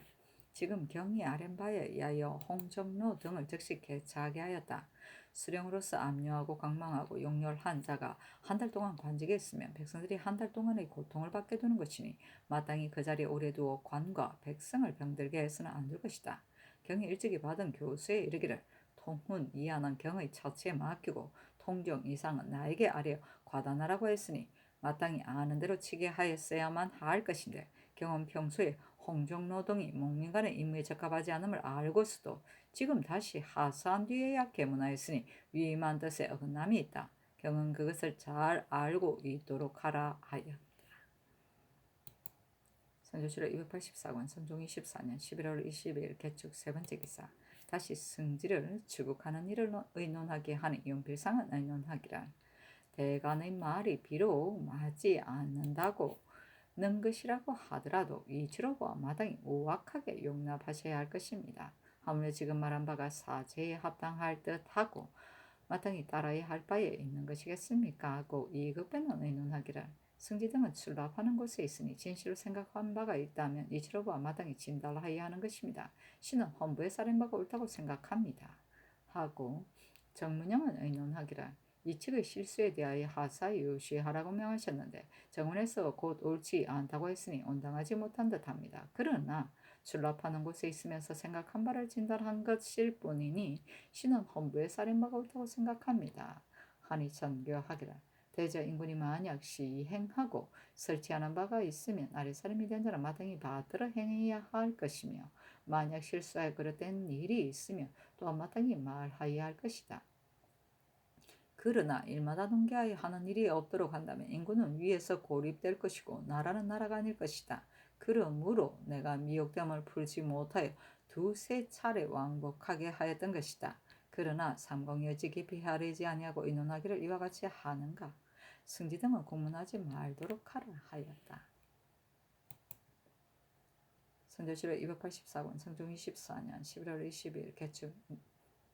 지금 경의 아랫바에 의하여 홍정로 등을 즉시 개차하게 하였다. 수령으로서 압류하고 강망하고 용렬한 자가 한 달 동안 관직에 있으면 백성들이 한 달 동안의 고통을 받게 두는 것이니 마땅히 그 자리에 오래 두어 관과 백성을 병들게 해서는 안 될 것이다. 경이 일찍이 받은 교수에 이르기를 통훈 이하는 경의 처치에 맡기고 통정 이상은 나에게 아뢰어 과단하라고 했으니 마땅히 아는 대로 치게 하였어야만 할 것인데 경은 평소에 홍정노동이 목민간의 임무에 적합하지 않음을 알고서도 지금 다시 하사한 뒤에야 개문하였으니 위임한 뜻에 어긋남이 있다. 경은 그것을 잘 알고 있도록 하라 하였다. 선조실록 284권 성종 24년 11월 22일 개축 세 번째 기사 다시 승지를 추국하는 일을 의논하게 하는 윤필상은 의논하기를 대간의 말이 비록 맞지 않는다고 는 것이라고 하더라도 이치로 보아 마땅히 오악하게 용납하셔야 할 것입니다. 아무래 지금 말한 바가 사제에 합당할 듯하고 마땅히 따라야 할 바에 있는 것이겠습니까? 하고 이급변은 의논하기를 승지 등은 출납하는 곳에 있으니 진실로 생각한 바가 있다면 이치로 보아 마땅히 진달하여야 하는 것입니다. 신은 헌부에 쌓인 바가 옳다고 생각합니다. 하고 정문영은 의논하기를 이 측의 실수에 대하여 하사유시하라고 명하셨는데 정원에서 곧 옳지 않다고 했으니 온당하지 못한 듯합니다. 그러나 출납하는 곳에 있으면서 생각한 바를 진달한 것일 뿐이니 신은 헌부에 쌓인 바가 옳다고 생각합니다. 하니 전교하기를 대저 인군이 만약 시행하고 설치하는 바가 있으면 아랫사람이 된 자는 마땅히 받들어 행해야 할 것이며 만약 실수하여 그릇된 일이 있으면 또한 마땅히 말하여야 할 것이다. 그러나 일마다 동계하여 하는 일이 없도록 한다면 인구는 위에서 고립될 것이고 나라는 나라가 아닐 것이다. 그러므로 내가 미혹됨을 풀지 못하여 두세 차례 왕복하게 하였던 것이다. 그러나 삼공여지 깊이 헤아리지 아니하고 의논하기를 이와 같이 하는가? 승지 등은 공문하지 말도록 하라 하였다. 선조실록 284권 성종 24년 11월 20일 개축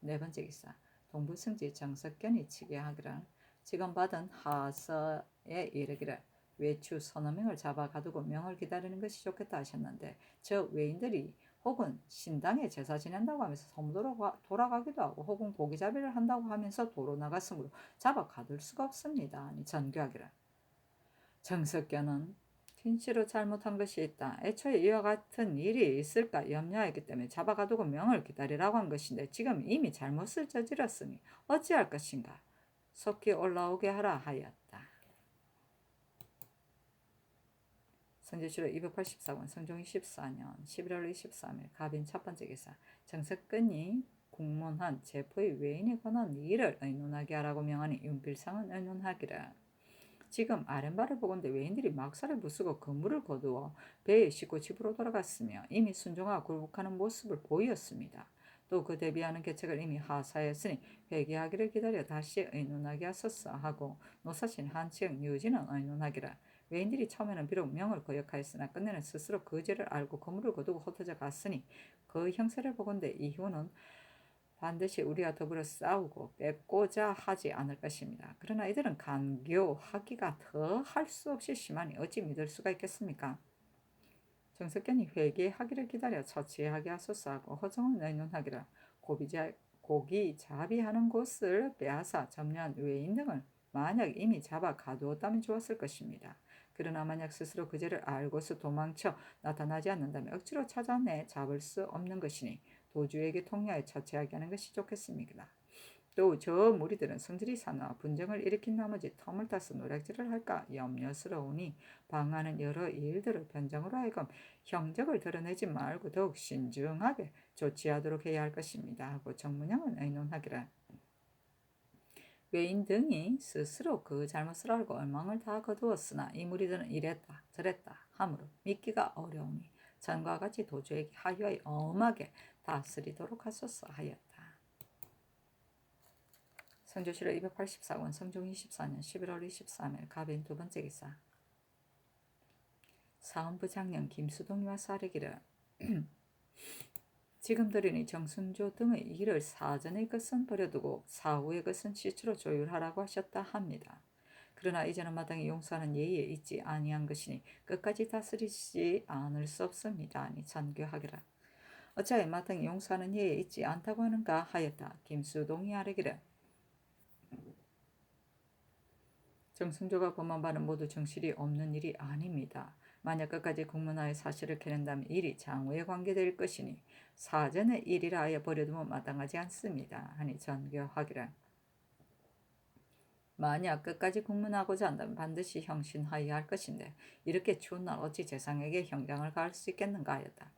네 번째 기사 동부승지 정석견이 치게 하기를 지금 받은 하서에 이르기를 외추 서너 명을 잡아 가두고 명을 기다리는 것이 좋겠다 하셨는데 저 외인들이 혹은 신당에 제사 지낸다고 하면서 섬도로 돌아가기도 하고 혹은 고기잡이를 한다고 하면서 도로 나갔으므로 잡아 가둘 수가 없습니다. 아니 전교하기를 정석견은 진실로 잘못한 것이 있다. 애초에 이와 같은 일이 있을까 염려했기 때문에 잡아가두고 명을 기다리라고 한 것인데 지금 이미 잘못을 저질렀으니 어찌할 것인가. 속히 올라오게 하라 하였다. 선조실록 284권 성종 24년 11월 23일 갑인 첫 번째 기사 정석근이 공문한 제포의 외인에 관한 일을 의논하게 하라고 명하니 윤필상은 의논하기를 지금 아랫말을 보건대 외인들이 막사를 부수고 그물을 거두어 배에 싣고 집으로 돌아갔으며 이미 순종하고 굴복하는 모습을 보였습니다. 또 그 대비하는 계책을 이미 하사했으니 회개하기를 기다려 다시 의논하게 하소서 하고 노사신 한치영 유진은 의논하기를 외인들이 처음에는 비록 명을 거역하였으나 끝내는 스스로 그 죄를 알고 그물을 거두고 흩어져 갔으니 그 형세를 보건대 이후는 반드시 우리와 더불어 싸우고 뺏고자 하지 않을 것입니다. 그러나 이들은 간교하기가 더 할 수 없이 심하니 어찌 믿을 수가 있겠습니까? 정석견이 회개하기를 기다려 처치하게 하소서 하고 허정은 의논하기를 고기 자비하는 곳을 빼앗아 점령한 외인 등을 만약 이미 잡아 가두었다면 좋았을 것입니다. 그러나 만약 스스로 그 죄를 알고서 도망쳐 나타나지 않는다면 억지로 찾아내 잡을 수 없는 것이니 도주에게 통로하여 처치하게 하는 것이 좋겠습니다. 또 저 무리들은 성질이 상하와 분쟁을 일으킨 나머지 텀을 타서 노략질을 할까 염려스러우니 방하는 여러 일들을 변정으로 하여금 형적을 드러내지 말고 더욱 신중하게 조치하도록 해야 할 것입니다. 하고 정문영은 의논하기를 외인 등이 스스로 그 잘못을 알고 얼망을 다 거두었으나 이 무리들은 이랬다 저랬다 하므로 믿기가 어려우니 전과 같이 도주에게 하여하여 엄하게 다스리도록 하소서 하였다. 선조실록 284권 성종 24년 11월 23일 갑인 두 번째 기사 사헌부 장령 김수동이와 사례기를 지금 들으니 정승조 등의 일을 사전의 것은 버려두고 사후의 것은 시추로 조율하라고 하셨다 합니다. 그러나 이제는 마땅히 용서하는 예의에 있지 아니한 것이니 끝까지 다스리지 않을 수 없습니다. 아니 전교하기라. 어차피 마땅히 용서하는 예에 있지 않다고 하는가 하였다. 김수동이 아뢰기를 정승조가 범한 바는 모두 정실이 없는 일이 아닙니다. 만약 끝까지 국문화의 사실을 캐낸다면 일이 장후에 관계될 것이니 사전의 일이라 하여 버려두면 마땅하지 않습니다. 하니 전교하기를 만약 끝까지 국문하고자 한다면 반드시 형신하여야 할 것인데 이렇게 추운 날 어찌 재상에게 형장을 가할 수 있겠는가 하였다.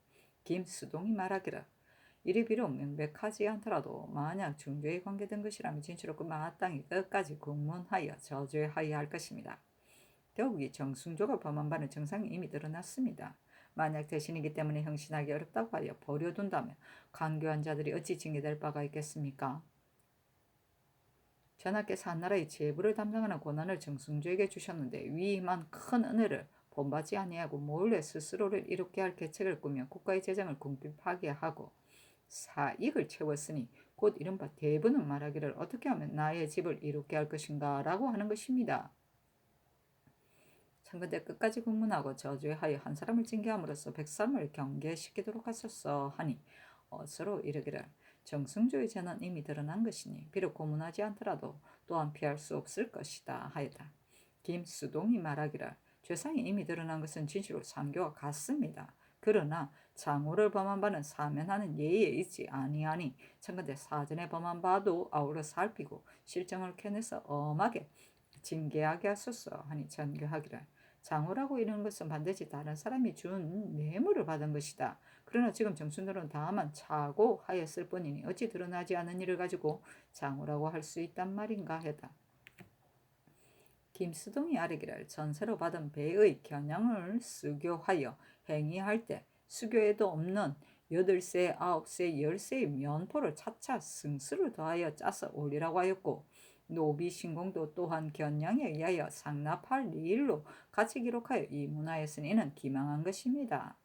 김수동이 말하기를 일이 비록 명백하지 않더라도 만약 중죄에 관계된 것이라면 진실로 마땅히 끝까지 국문하여 저죄하여야 할 것입니다. 더욱이 정승조가 범한 바는 정상이 이미 드러났습니다. 만약 대신이기 때문에 형신하기 어렵다고 하여 버려둔다면 강교한 자들이 어찌 징계될 바가 있겠습니까? 전하께서 한나라의 재부를 담당하는 권한을 정승조에게 주셨는데 위임한 큰 은혜를 본받지 아니하고 몰래 스스로를 이롭게 할 계책을 꾸며 국가의 재정을 궁핍하게 하고 사익을 채웠으니 곧 이른바 대부는 말하기를 어떻게 하면 나의 집을 이롭게 할 것인가 라고 하는 것입니다. 청근대 끝까지 국문하고 저주하여 한 사람을 징계함으로써 백성을 경계시키도록 하소서 하니 어서로 이르기를 정승조의 죄는 이미 드러난 것이니 비록 고문하지 않더라도 또한 피할 수 없을 것이다 하였다. 김수동이 말하기를 죄상이 이미 드러난 것은 진실로 상교와 같습니다. 그러나 장후를 범한 바는 사면하는 예의에 있지 아니하니 청근대 사전에 범한 바도 아울러 살피고 실정을 캐내서 엄하게 징계하게 하소서 하니 전교하기를 장후라고 이르는 것은 반드시 다른 사람이 준 뇌물을 받은 것이다. 그러나 지금 정순들은 다만 차고 하였을 뿐이니 어찌 드러나지 않은 일을 가지고 장후라고 할 수 있단 말인가 하였다. 김수동이 아뢰기를 전세로 받은 배의 겨냥을 수교하여 행위할 때 수교에도 없는 8세, 9세, 10세의 면포를 차차 승수를 더하여 짜서 올리라고 하였고 노비 신공도 또한 겨냥에 의하여 상납할 일로 같이 기록하여 이문하였으니 이는 기망한 것입니다.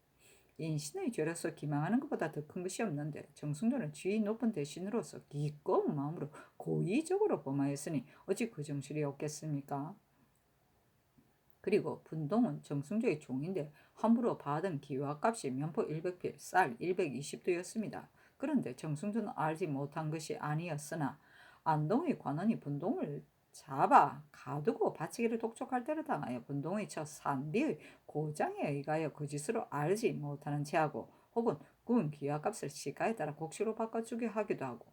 인신의 죄로서 기망하는 것보다 더 큰 것이 없는데 정승조는 지위 높은 대신으로서 기꺼운 마음으로 고의적으로 범하였으니 어찌 그 정실이 없겠습니까? 그리고 분동은 정승조의 종인데 함부로 받은 기와값이 면포 100필, 쌀 120도였습니다. 그런데 정승조는 알지 못한 것이 아니었으나 안동의 관원이 분동을 잡아 가두고 바치기를 독촉할 때를 당하여 분동의 첫 산비의 고장에 의하여 그 짓으로 알지 못하는 체하고 혹은 군 기와값을 시가에 따라 곡시로 바꿔주게 하기도 하고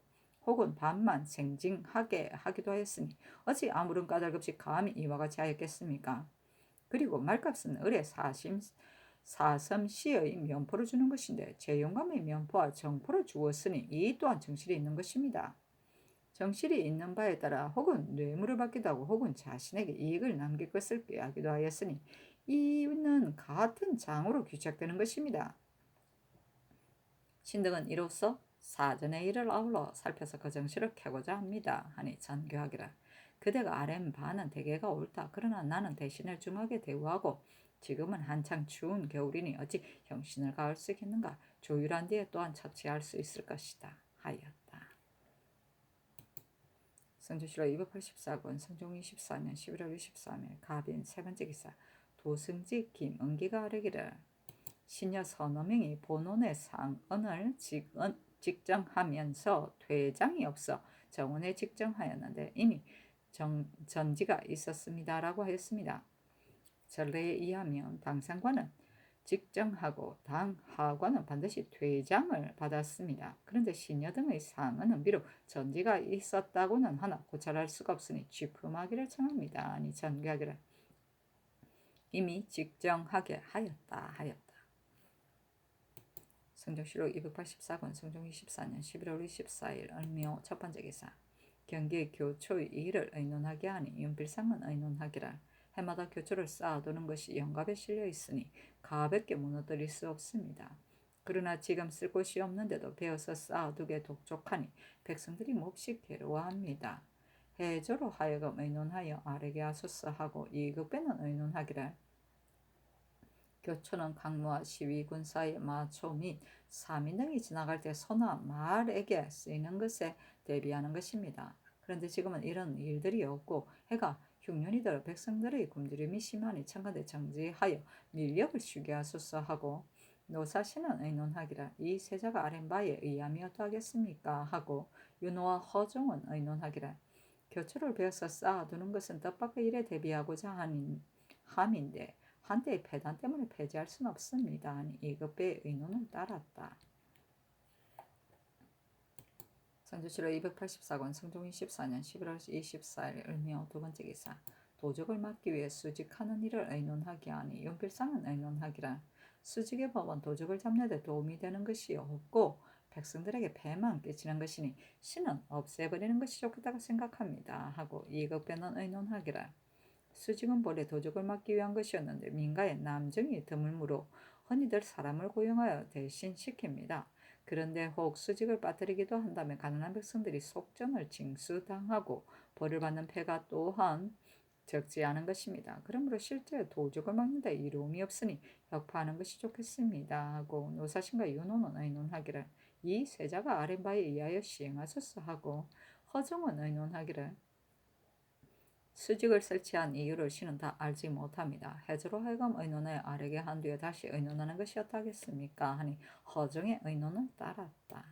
혹은 반만 생징하게 하기도 하였으니 어찌 아무런 까닭 없이 감히 이와 같이 하였겠습니까? 그리고 말값은 을의 사섬시의 면포를 주는 것인데 재용감의 면포와 정포를 주었으니 이 또한 정실이 있는 것입니다. 정실이 있는 바에 따라 혹은 뇌물을 받기도 하고 혹은 자신에게 이익을 남길 것을 꾀하기도 하였으니 이는 같은 장으로 귀착되는 것입니다. 신등은 이로써 사전의 일을 아울러 살펴서 그 정실을 캐고자 합니다. 하니 전교하기라. 그대가 아랜 바는 대개가 옳다. 그러나 나는 대신을 중하게 대우하고 지금은 한창 추운 겨울이니 어찌 형신을 가할 수 있겠는가. 조율한 뒤에 또한 처치할 수 있을 것이다. 하였다. 성조실록 284권 성종 24년 11월 23일 갑인 세 번째 기사 도승직 김은기가 아뢰기를 신여 서너 명이 본원의 상언을 직정하면서 퇴장이 없어 정원에 직정하였는데 이미 전지가 있었습니다라고 하였습니다. 전례에 의하면 당상관은 직정하고 당하관은 반드시 퇴장을 받았습니다. 그런데 신여 등의 상언은 비록 전지가 있었다고는 하나 고찰할 수가 없으니 취품하기를 청합니다. 아니 전개하기를 이미 직정하게 하였다. 성종실록 284권 성종 24년 11월 24일 을묘 첫 번째 기사 경기 교초의 일을 의논하게 하니 윤필상은 의논하기를 해마다 교초를 쌓아두는 것이 영갑에 실려 있으니 가볍게 무너뜨릴 수 없습니다. 그러나 지금 쓸 곳이 없는데도 베어서 쌓아두게 독촉하니 백성들이 몹시 괴로워합니다. 해조로 하여금 의논하여 아래게 하소서 하고 이급배는 의논하기를 교초는 강무와 시위군 사이의 마초 및 사민 등이 지나갈 때 소나 말에게 쓰이는 것에 대비하는 것입니다. 그런데 지금은 이런 일들이 없고 해가 흉년이 들어 백성들의 굶주림이 심하니 청컨대 정지하여 밀렵을 쉬게 하소서 하고 노사신은 의논하기라 이 세자가 아랫 바에 의함이 어떠하겠습니까 하고 윤호와 허종은 의논하기라 교초를 베어서 쌓아두는 것은 뜻밖의 일에 대비하고자 하는 함인데 한때의 패단 때문에 폐지할 수는 없습니다. 아니 이급배의 의논을 따랐다. 선조실록 284권 성종이 14년 11월 24일 을미호 두 번째 기사 도적을 막기 위해 수직하는 일을 의논하기 하니 윤필상은 의논하기라 수직의 법은 도적을 잡는 데 도움이 되는 것이 없고 백성들에게 배만 끼치는 것이니 신은 없애버리는 것이 좋겠다고 생각합니다. 하고 이급배는 의논하기라 수직은 본래 도적을 막기 위한 것이었는데 민가에 남정이 드물므로 흔히들 사람을 고용하여 대신 시킵니다. 그런데 혹 수직을 빠뜨리기도 한다면 가난한 백성들이 속전을 징수당하고 벌을 받는 패가 또한 적지 않은 것입니다. 그러므로 실제 도적을 막는 데 이로움이 없으니 혁파하는 것이 좋겠습니다. 하고 노사신과 윤호는 의논하기를 이 세자가 아랫바에 의하여 시행하소서 하고 허종은 의논하기를 수직을 설치한 이유를 신은 다 알지 못합니다. 해저로 하여금 의논에 아래게 한 뒤에 다시 의논하는 것이 어떠하겠습니까? 하니 허정의 의논을 따랐다.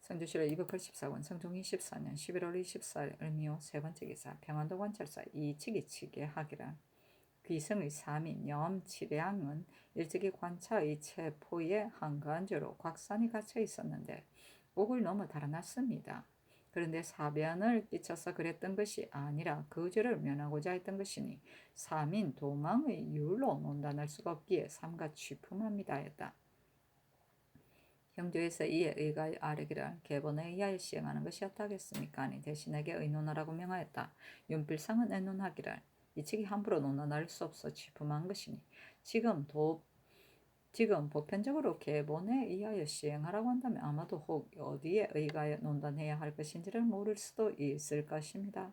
성주실록 284권 성종 24년 11월 24일 을미호 세 번째 기사 평안도 관찰사 이치기 치게 하기라 귀성의 사민 염치량은 일찍이 관차의 체포에 한가한 죄로 곽산이 갇혀 있었는데 옥을 넘어 달아났습니다. 그런데 사변을 끼쳐서 그랬던 것이 아니라 그 죄를 면하고자 했던 것이니 사민 도망의 이율로 논단할 수가 없기에 삼가 취품합니다 했다. 형조에서 이에 의가의 아뢰기를 계본에 의하여 시행하는 것이 어떠하겠습니까? 아니 대신에게 의논하라고 명하였다. 윤필상은 의논하기를 이 측이 함부로 논란할 수 없어 취품한 것이니 지금 보편적으로 계본에 의하여 시행하라고 한다면 아마도 혹 어디에 의하여 논단해야 할 것인지를 모를 수도 있을 것입니다.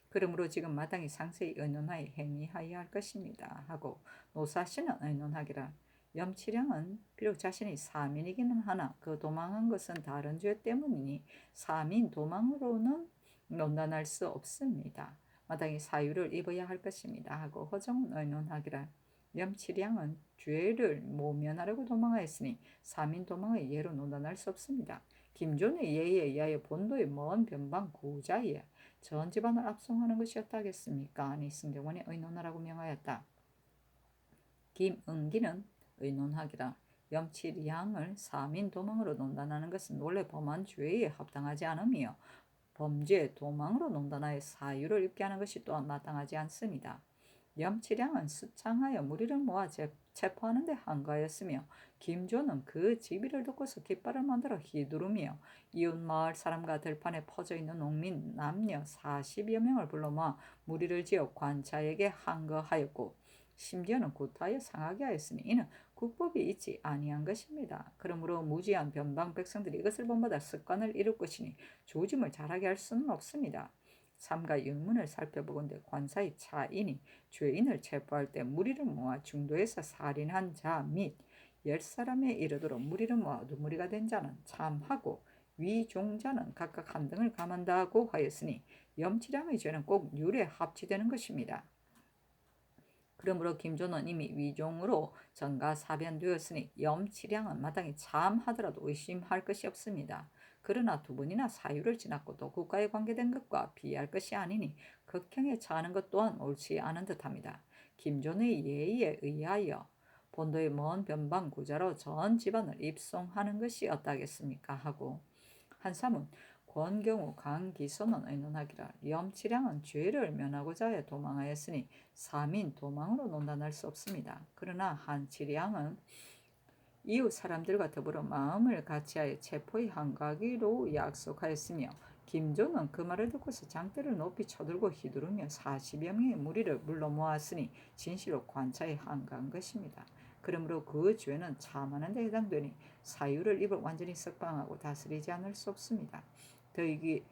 그러므로 지금 마땅히 상세히 의논하여 행위하여야 할 것입니다. 하고 노사신은 의논하기를 염치량은 비록 자신이 사민이기는 하나 그 도망한 것은 다른 죄 때문이니 사민 도망으로는 논단할 수 없습니다. 마땅히 사유를 입어야 할 것입니다. 하고 허정은 의논하기를 염치량은 죄를 모면하려고 도망하였으니 사민 도망의 예로 논단할 수 없습니다. 김존의 예에 의하여 본도의 먼 변방 구자에 전 집안을 압송하는 것이 어떠하겠습니까? 아니 승정원이 의논하라고 명하였다. 김응기는 의논하기라 염치량을 사민 도망으로 논단하는 것은 원래 범한 죄에 합당하지 않으며 범죄 도망으로 논단하여 사유를 입게 하는 것이 또한 마땅하지 않습니다. 염치량은 수창하여 무리를 모아 체포하는 데 한가하였으며 김조는 그 지비를 듣고서 깃발을 만들어 휘두르며 이웃 마을 사람과 들판에 퍼져 있는 농민 남녀 40여 명을 불러 모아 무리를 지어 관차에게 한거하였고 심지어는 구타하여 상하게 하였으니 이는 국법이 있지 아니한 것입니다. 그러므로 무지한 변방 백성들이 이것을 본받아 습관을 이룰 것이니 조짐을 잘하게 할 수는 없습니다. 삼가 유문을 살펴보건대 관사의 차인이 죄인을 체포할 때 무리를 모아 중도에서 살인한 자 및 10사람에 이르도록 무리를 모아 두무리가 된 자는 참하고 위종자는 각각 한 등을 감한다고 하였으니 염치량의 죄는 꼭 율에 합치되는 것입니다. 그러므로 김조는 이미 위종으로 전가사변되었으니 염치량은 마땅히 참하더라도 의심할 것이 없습니다. 그러나 두 번이나 사유를 지났고도 국가에 관계된 것과 비할 것이 아니니 극형에 처하는 것 또한 옳지 않은 듯합니다. 김조의 예의에 의하여 본도의 먼 변방 구자로 전 집안을 입송하는 것이 어떠하겠습니까? 하고 한사문 권경우 강기선은 의논하기라 염치량은 죄를 면하고자 해 도망하였으니 사민 도망으로 논단할 수 없습니다. 그러나 한치량은 이웃 사람들과 더불어 마음을 같이하여 체포에 한가하기로 약속하였으며 김조는 그 말을 듣고서 장대를 높이 쳐들고 휘두르며 40여 명의 무리를 불러 모았으니 진실로 관차에 한가한 것입니다. 그러므로 그 죄는 참하는 데 해당되니 사유를 입어 완전히 석방하고 다스리지 않을 수 없습니다. 더이기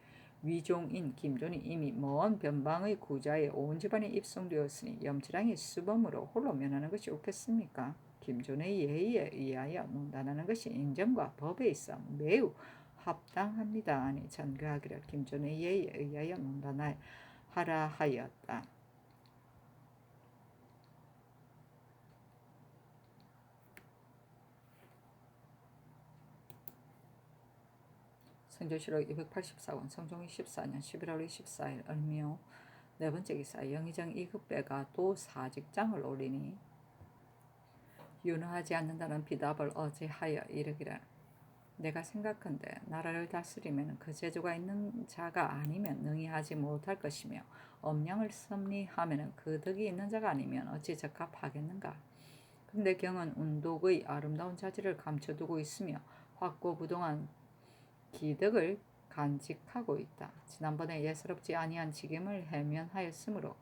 위종인 김존이 이미 먼 변방의 구자에 온 집안이 입성되었으니 염치량이 수범으로 홀로 면하는 것이 옳겠습니까? 김존의 예의에 의하여 논단하는 것이 인정과 법에 있어 매우 합당합니다. 아니 전교하기를 김존의 예의에 의하여 논단하라 하였다. 성조실록 284권 성종이 14년 11월 24일 을묘 네 번째 기사 영의정 2급배가 또 사직장을 올리니 윤허하지 않는다는 비답을 어제하여 이르기를 내가 생각한데 나라를 다스리면 그 재주가 있는 자가 아니면 능히 하지 못할 것이며 엄량을 섭리하면 그 덕이 있는 자가 아니면 어찌 적합하겠는가. 근데 경은 운독의 아름다운 자질을 감춰두고 있으며 확고부동한 기득을 간직하고 있다. 지난번에 예사롭지 아니한 직임을 해면하였으므로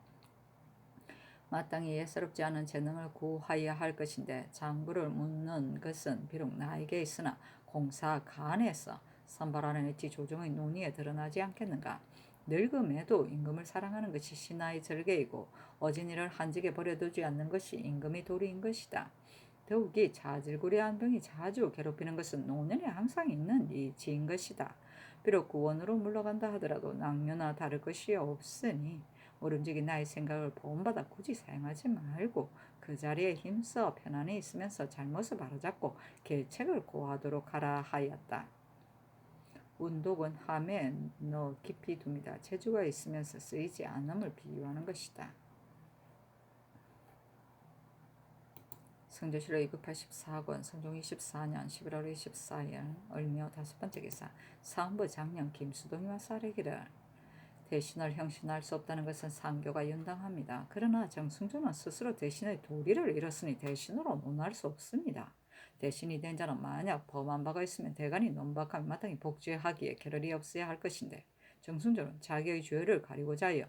마땅히 예사롭지 않은 재능을 구하여야 할 것인데 장부를 묻는 것은 비록 나에게 있으나 공사간에서 선발하는 어찌 조정의 논의에 드러나지 않겠는가. 늙음에도 임금을 사랑하는 것이 신하의 절개이고 어진이를 한직에 버려두지 않는 것이 임금의 도리인 것이다. 더욱이 자질구레한 병이 자주 괴롭히는 것은 노년에 항상 있는 이치인 것이다. 비록 구원으로 물러간다 하더라도 낭녀나 다를 것이 없으니 모름지기 나의 생각을 본받아 굳이 사용하지 말고 그 자리에 힘써 편안히 있으면서 잘못을 바로잡고 계책을 고하도록 하라 하였다. 운독은 함에 넣어 깊이 둡니다. 재주가 있으면서 쓰이지 않음을 비유하는 것이다. 성조실록 284권 성종 24년 11월 24일 을묘 다섯 번째 기사 사헌부 장령 김수동이 와서 아뢰기를 대신을 형신할 수 없다는 것은 상교가 연당합니다. 그러나 정승조는 스스로 대신의 도리를 잃었으니 대신으로 논할 수 없습니다. 대신이 된 자는 만약 범한 바가 있으면 대간이 논박하며 마땅히 복죄하기에 겨를이 없어야 할 것인데 정승조는 자기의 죄를 가리고자 하여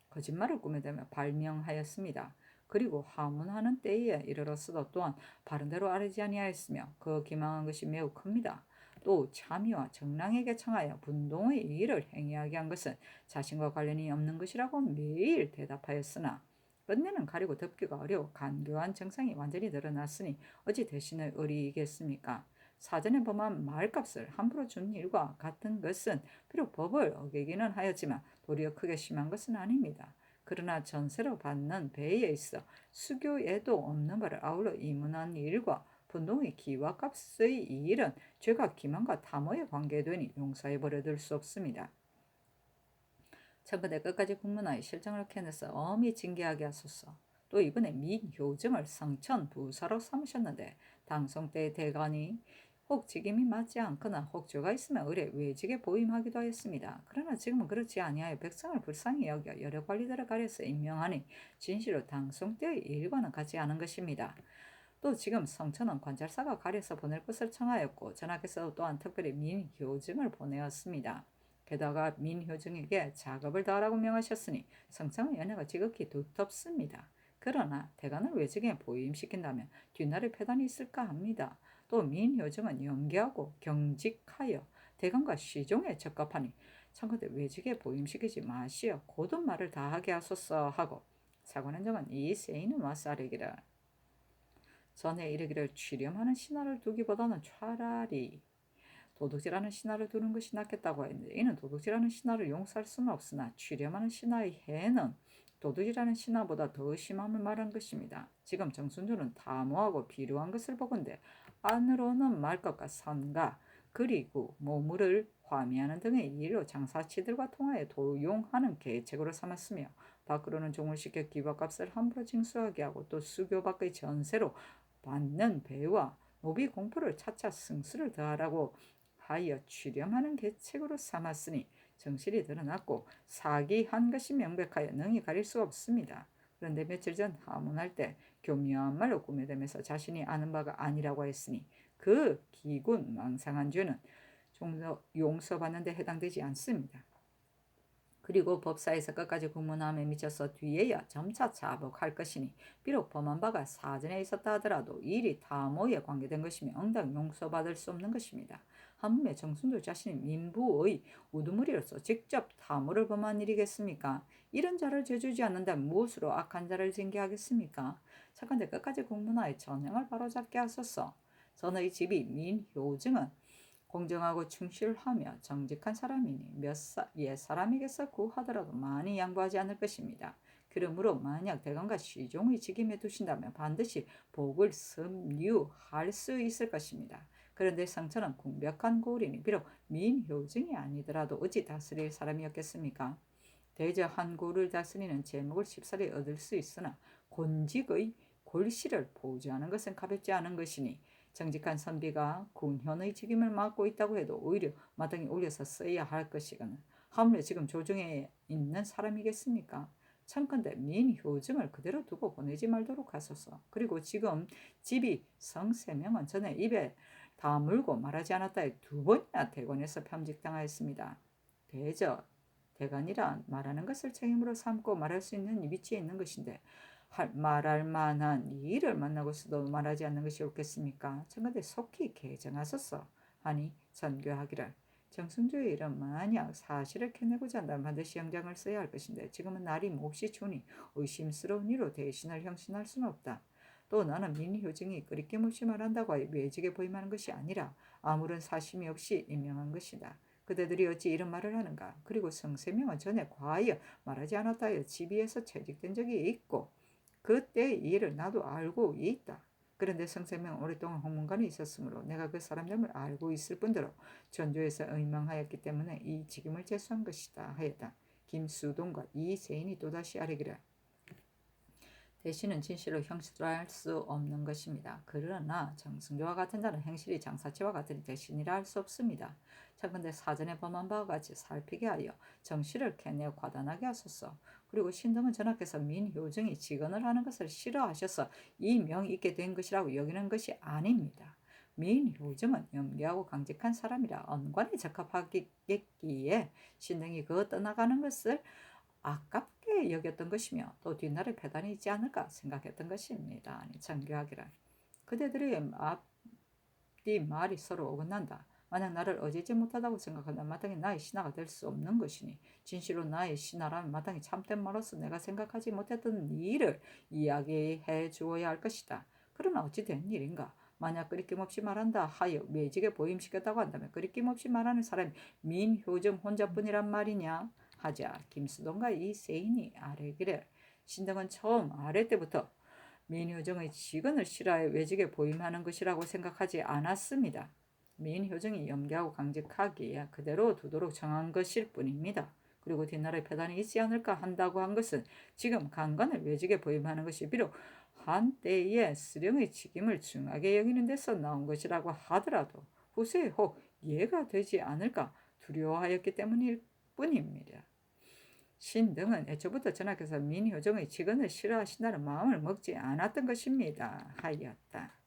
거짓말을 꾸며대며 발명하였습니다. 그리고 하문하는 때에 이르렀어도 또한 바른대로 아뢰지 아니하였으며 그 기망한 것이 매우 큽니다. 또 참의와 정랑에게 청하여 분동의 일을 행하게 한 것은 자신과 관련이 없는 것이라고 매일 대답하였으나 끝내는 가리고 덮기가 어려워 간교한 정상이 완전히 드러났으니 어찌 대신의 의리이겠습니까? 사전에 범한 말값을 함부로 준 일과 같은 것은 비록 법을 어기기는 하였지만 도리어 크게 심한 것은 아닙니다. 그러나 전세로 받는 배에 있어 수교에도 없는 바를 아울러 이문한 일과 분동의 기와값의 이 일은 죄가 기만과 탐호에 관계되니 용서해 버려둘 수 없습니다. 청구대 끝까지 국문하여 실정을 캐내서 엄히 징계하게 하소서. 또 이번에 민효정을 성천 부사로 삼으셨는데 당송 때 대관이 혹 직임이 맞지 않거나 혹 죄가 있으면 의뢰 외직에 보임하기도 하였습니다. 그러나 지금은 그렇지 아니하여 백성을 불쌍히 여겨 여러 관리들을 가려서 임명하니 진실로 당송 때의 일과는 같지 않은 것입니다. 또 지금 성천은 관찰사가 가려서 보낼 것을 청하였고 전하께서 또한 특별히 민효증을 보내었습니다. 게다가 민효증에게 작업을 더하라고 명하셨으니 성청의 연애가 지극히 두텁습니다. 그러나 대간을 외직에 보임시킨다면 뒷날에 폐단이 있을까 합니다. 또 민효증은 연계하고 경직하여 대간과 시종에 적합하니 청구대 외직에 보임시키지 마시어 고든 말을 다하게 하소서 하고 사관원정은 이 세인은 와서 아뢰기를 전에 이르기를 취렴하는 신하를 두기보다는 차라리 도둑질하는 신하를 두는 것이 낫겠다고 했는데 이는 도둑질하는 신하를 용서할 수는 없으나 취렴하는 신하의 해는 도둑질하는 신하보다 더 심함을 말한 것입니다. 지금 정순조는 탐호하고 비루한 것을 보건대 안으로는 말것과 선가 그리고 모물을 화미하는 등의 일로 장사치들과 통하여 도용하는 계책으로 삼았으며 밖으로는 종을 시켜 기밥값을 함부로 징수하게 하고 또 수교 밖의 전세로 받는 배와 노비 공포를 차차 승수를 더하라고 하여 취렴하는 계책으로 삼았으니 정실이 드러났고 사기한 것이 명백하여 능히 가릴 수가 없습니다. 그런데 며칠 전 하문할 때 교묘한 말로 꾸며대면서 자신이 아는 바가 아니라고 했으니 그 기군 망상한 죄는 용서받는 데 해당되지 않습니다. 그리고 법사에서 끝까지 국문함에 미쳐서 뒤에야 점차 자복할 것이니 비록 범한 바가 사전에 있었다 하더라도 일이 탐호에 관계된 것이며 응당 용서받을 수 없는 것입니다. 한몸에 정순도 자신이 민부의 우두머리로서 직접 다모를 범한 일이겠습니까? 이런 자를 죄주지 않는다면 무엇으로 악한 자를 징계하겠습니까? 착한데 끝까지 공문하에 전형을 바로잡게 하소서. 전의 집이 민효증은 공정하고 충실하며 정직한 사람이니 옛 사람에게서 구하더라도 많이 양보하지 않을 것입니다. 그러므로 만약 대감과 시종의 직임에 두신다면 반드시 복을 섭류할 수 있을 것입니다. 그런데 성처는 궁벽한 고을이니 비록 민효증이 아니더라도 어찌 다스릴 사람이었겠습니까? 대저 한 고을을 다스리는 제목을 쉽사리 얻을 수 있으나 곤직의 골실을 보좌하는 것은 가볍지 않은 것이니 정직한 선비가 군현의 직임을 맡고 있다고 해도 오히려 마땅히 올려서 써야 할 것이거늘 하물며 지금 조정에 있는 사람이겠습니까? 청컨대 민효증을 그대로 두고 보내지 말도록 하소서. 그리고 지금 집이 성세명은 전에 입에 다물고 말하지 않았다에 2번이나 대관에서 편직당하였습니다. 대저 대관이란 말하는 것을 책임으로 삼고 말할 수 있는 위치에 있는 것인데 말할 만한 일을 만나고서도 말하지 않는 것이 옳겠습니까? 청컨대 속히 개정하소서 하니 전교하기를 정승조의 일은 만약 사실을 캐내고자 한다면 반드시 영장을 써야 할 것인데 지금은 날이 몹시 추우니 의심스러운 이로 대신을 형신할 수는 없다. 또 나는 민효증이 끄리낌 없이 말한다고 하여 매직에 보임하는 것이 아니라 아무런 사심이 없이 임명한 것이다. 그대들이 어찌 이런 말을 하는가? 그리고 성세명은 전에 과하여 말하지 않았다 하여 지비에서 채직된 적이 있고 그때의 일을 나도 알고 있다. 그런데 성세명은 오랫동안 홍문관에 있었으므로 내가 그 사람됨을 알고 있을 뿐더러 전조에서 의망하였기 때문에 이 직임을 제수한 것이다 하였다. 김수동과 이세인이 또다시 아뢰기를 대신은 진실로 형실할 수 없는 것입니다. 그러나 정승조와 같은 자는 행실이 장사치와 같으니 대신이라 할 수 없습니다. 청컨대 사전에 범한 바와 같이 살피게 하여 정실을 캐내어 과단하게 하소서. 그리고 신등은 전하께서 민효증이 직언을 하는 것을 싫어하셔서 이 명이 있게 된 것이라고 여기는 것이 아닙니다. 민효증은 염려하고 강직한 사람이라 언관에 적합하겠기에 신등이 그 떠나가는 것을 아깝게 여겼던 것이며 또 뒷날에 배단이 있지 않을까 생각했던 것입니다. 아니 정교하기를 그대들의 앞뒤 말이 서로 어긋난다. 만약 나를 어지지 못하다고 생각한다면 마땅히 나의 신하가 될 수 없는 것이니 진실로 나의 신하라면 마땅히 참된 말로서 내가 생각하지 못했던 일을 이야기해 주어야 할 것이다. 그러나 어찌 된 일인가? 만약 끄리낌 없이 말한다 하여 매직에 보임시켰다고 한다면 끄리낌 없이 말하는 사람이 민효정 혼자뿐이란 말이냐? 하자 김수동과 이세인이 아뢰기를 신등은 처음 아뢰 때부터 민효정의 직언을 싫어해 외직에 보임하는 것이라고 생각하지 않았습니다. 민효정이 염려하고 강직하기에 그대로 두도록 정한 것일 뿐입니다. 그리고 뒷날에 패단이 있지 않을까 한다고 한 것은 지금 강간을 외직에 보임하는 것이 비록 한때의 수령의 직임을 중하게 여기는 데서 나온 것이라고 하더라도 후세에 혹 예가 되지 않을까 두려워하였기 때문일 뿐입니다. 신등은 애초부터 전하께서 민효정의 직언을 싫어하신다는 마음을 먹지 않았던 것입니다. 하였다.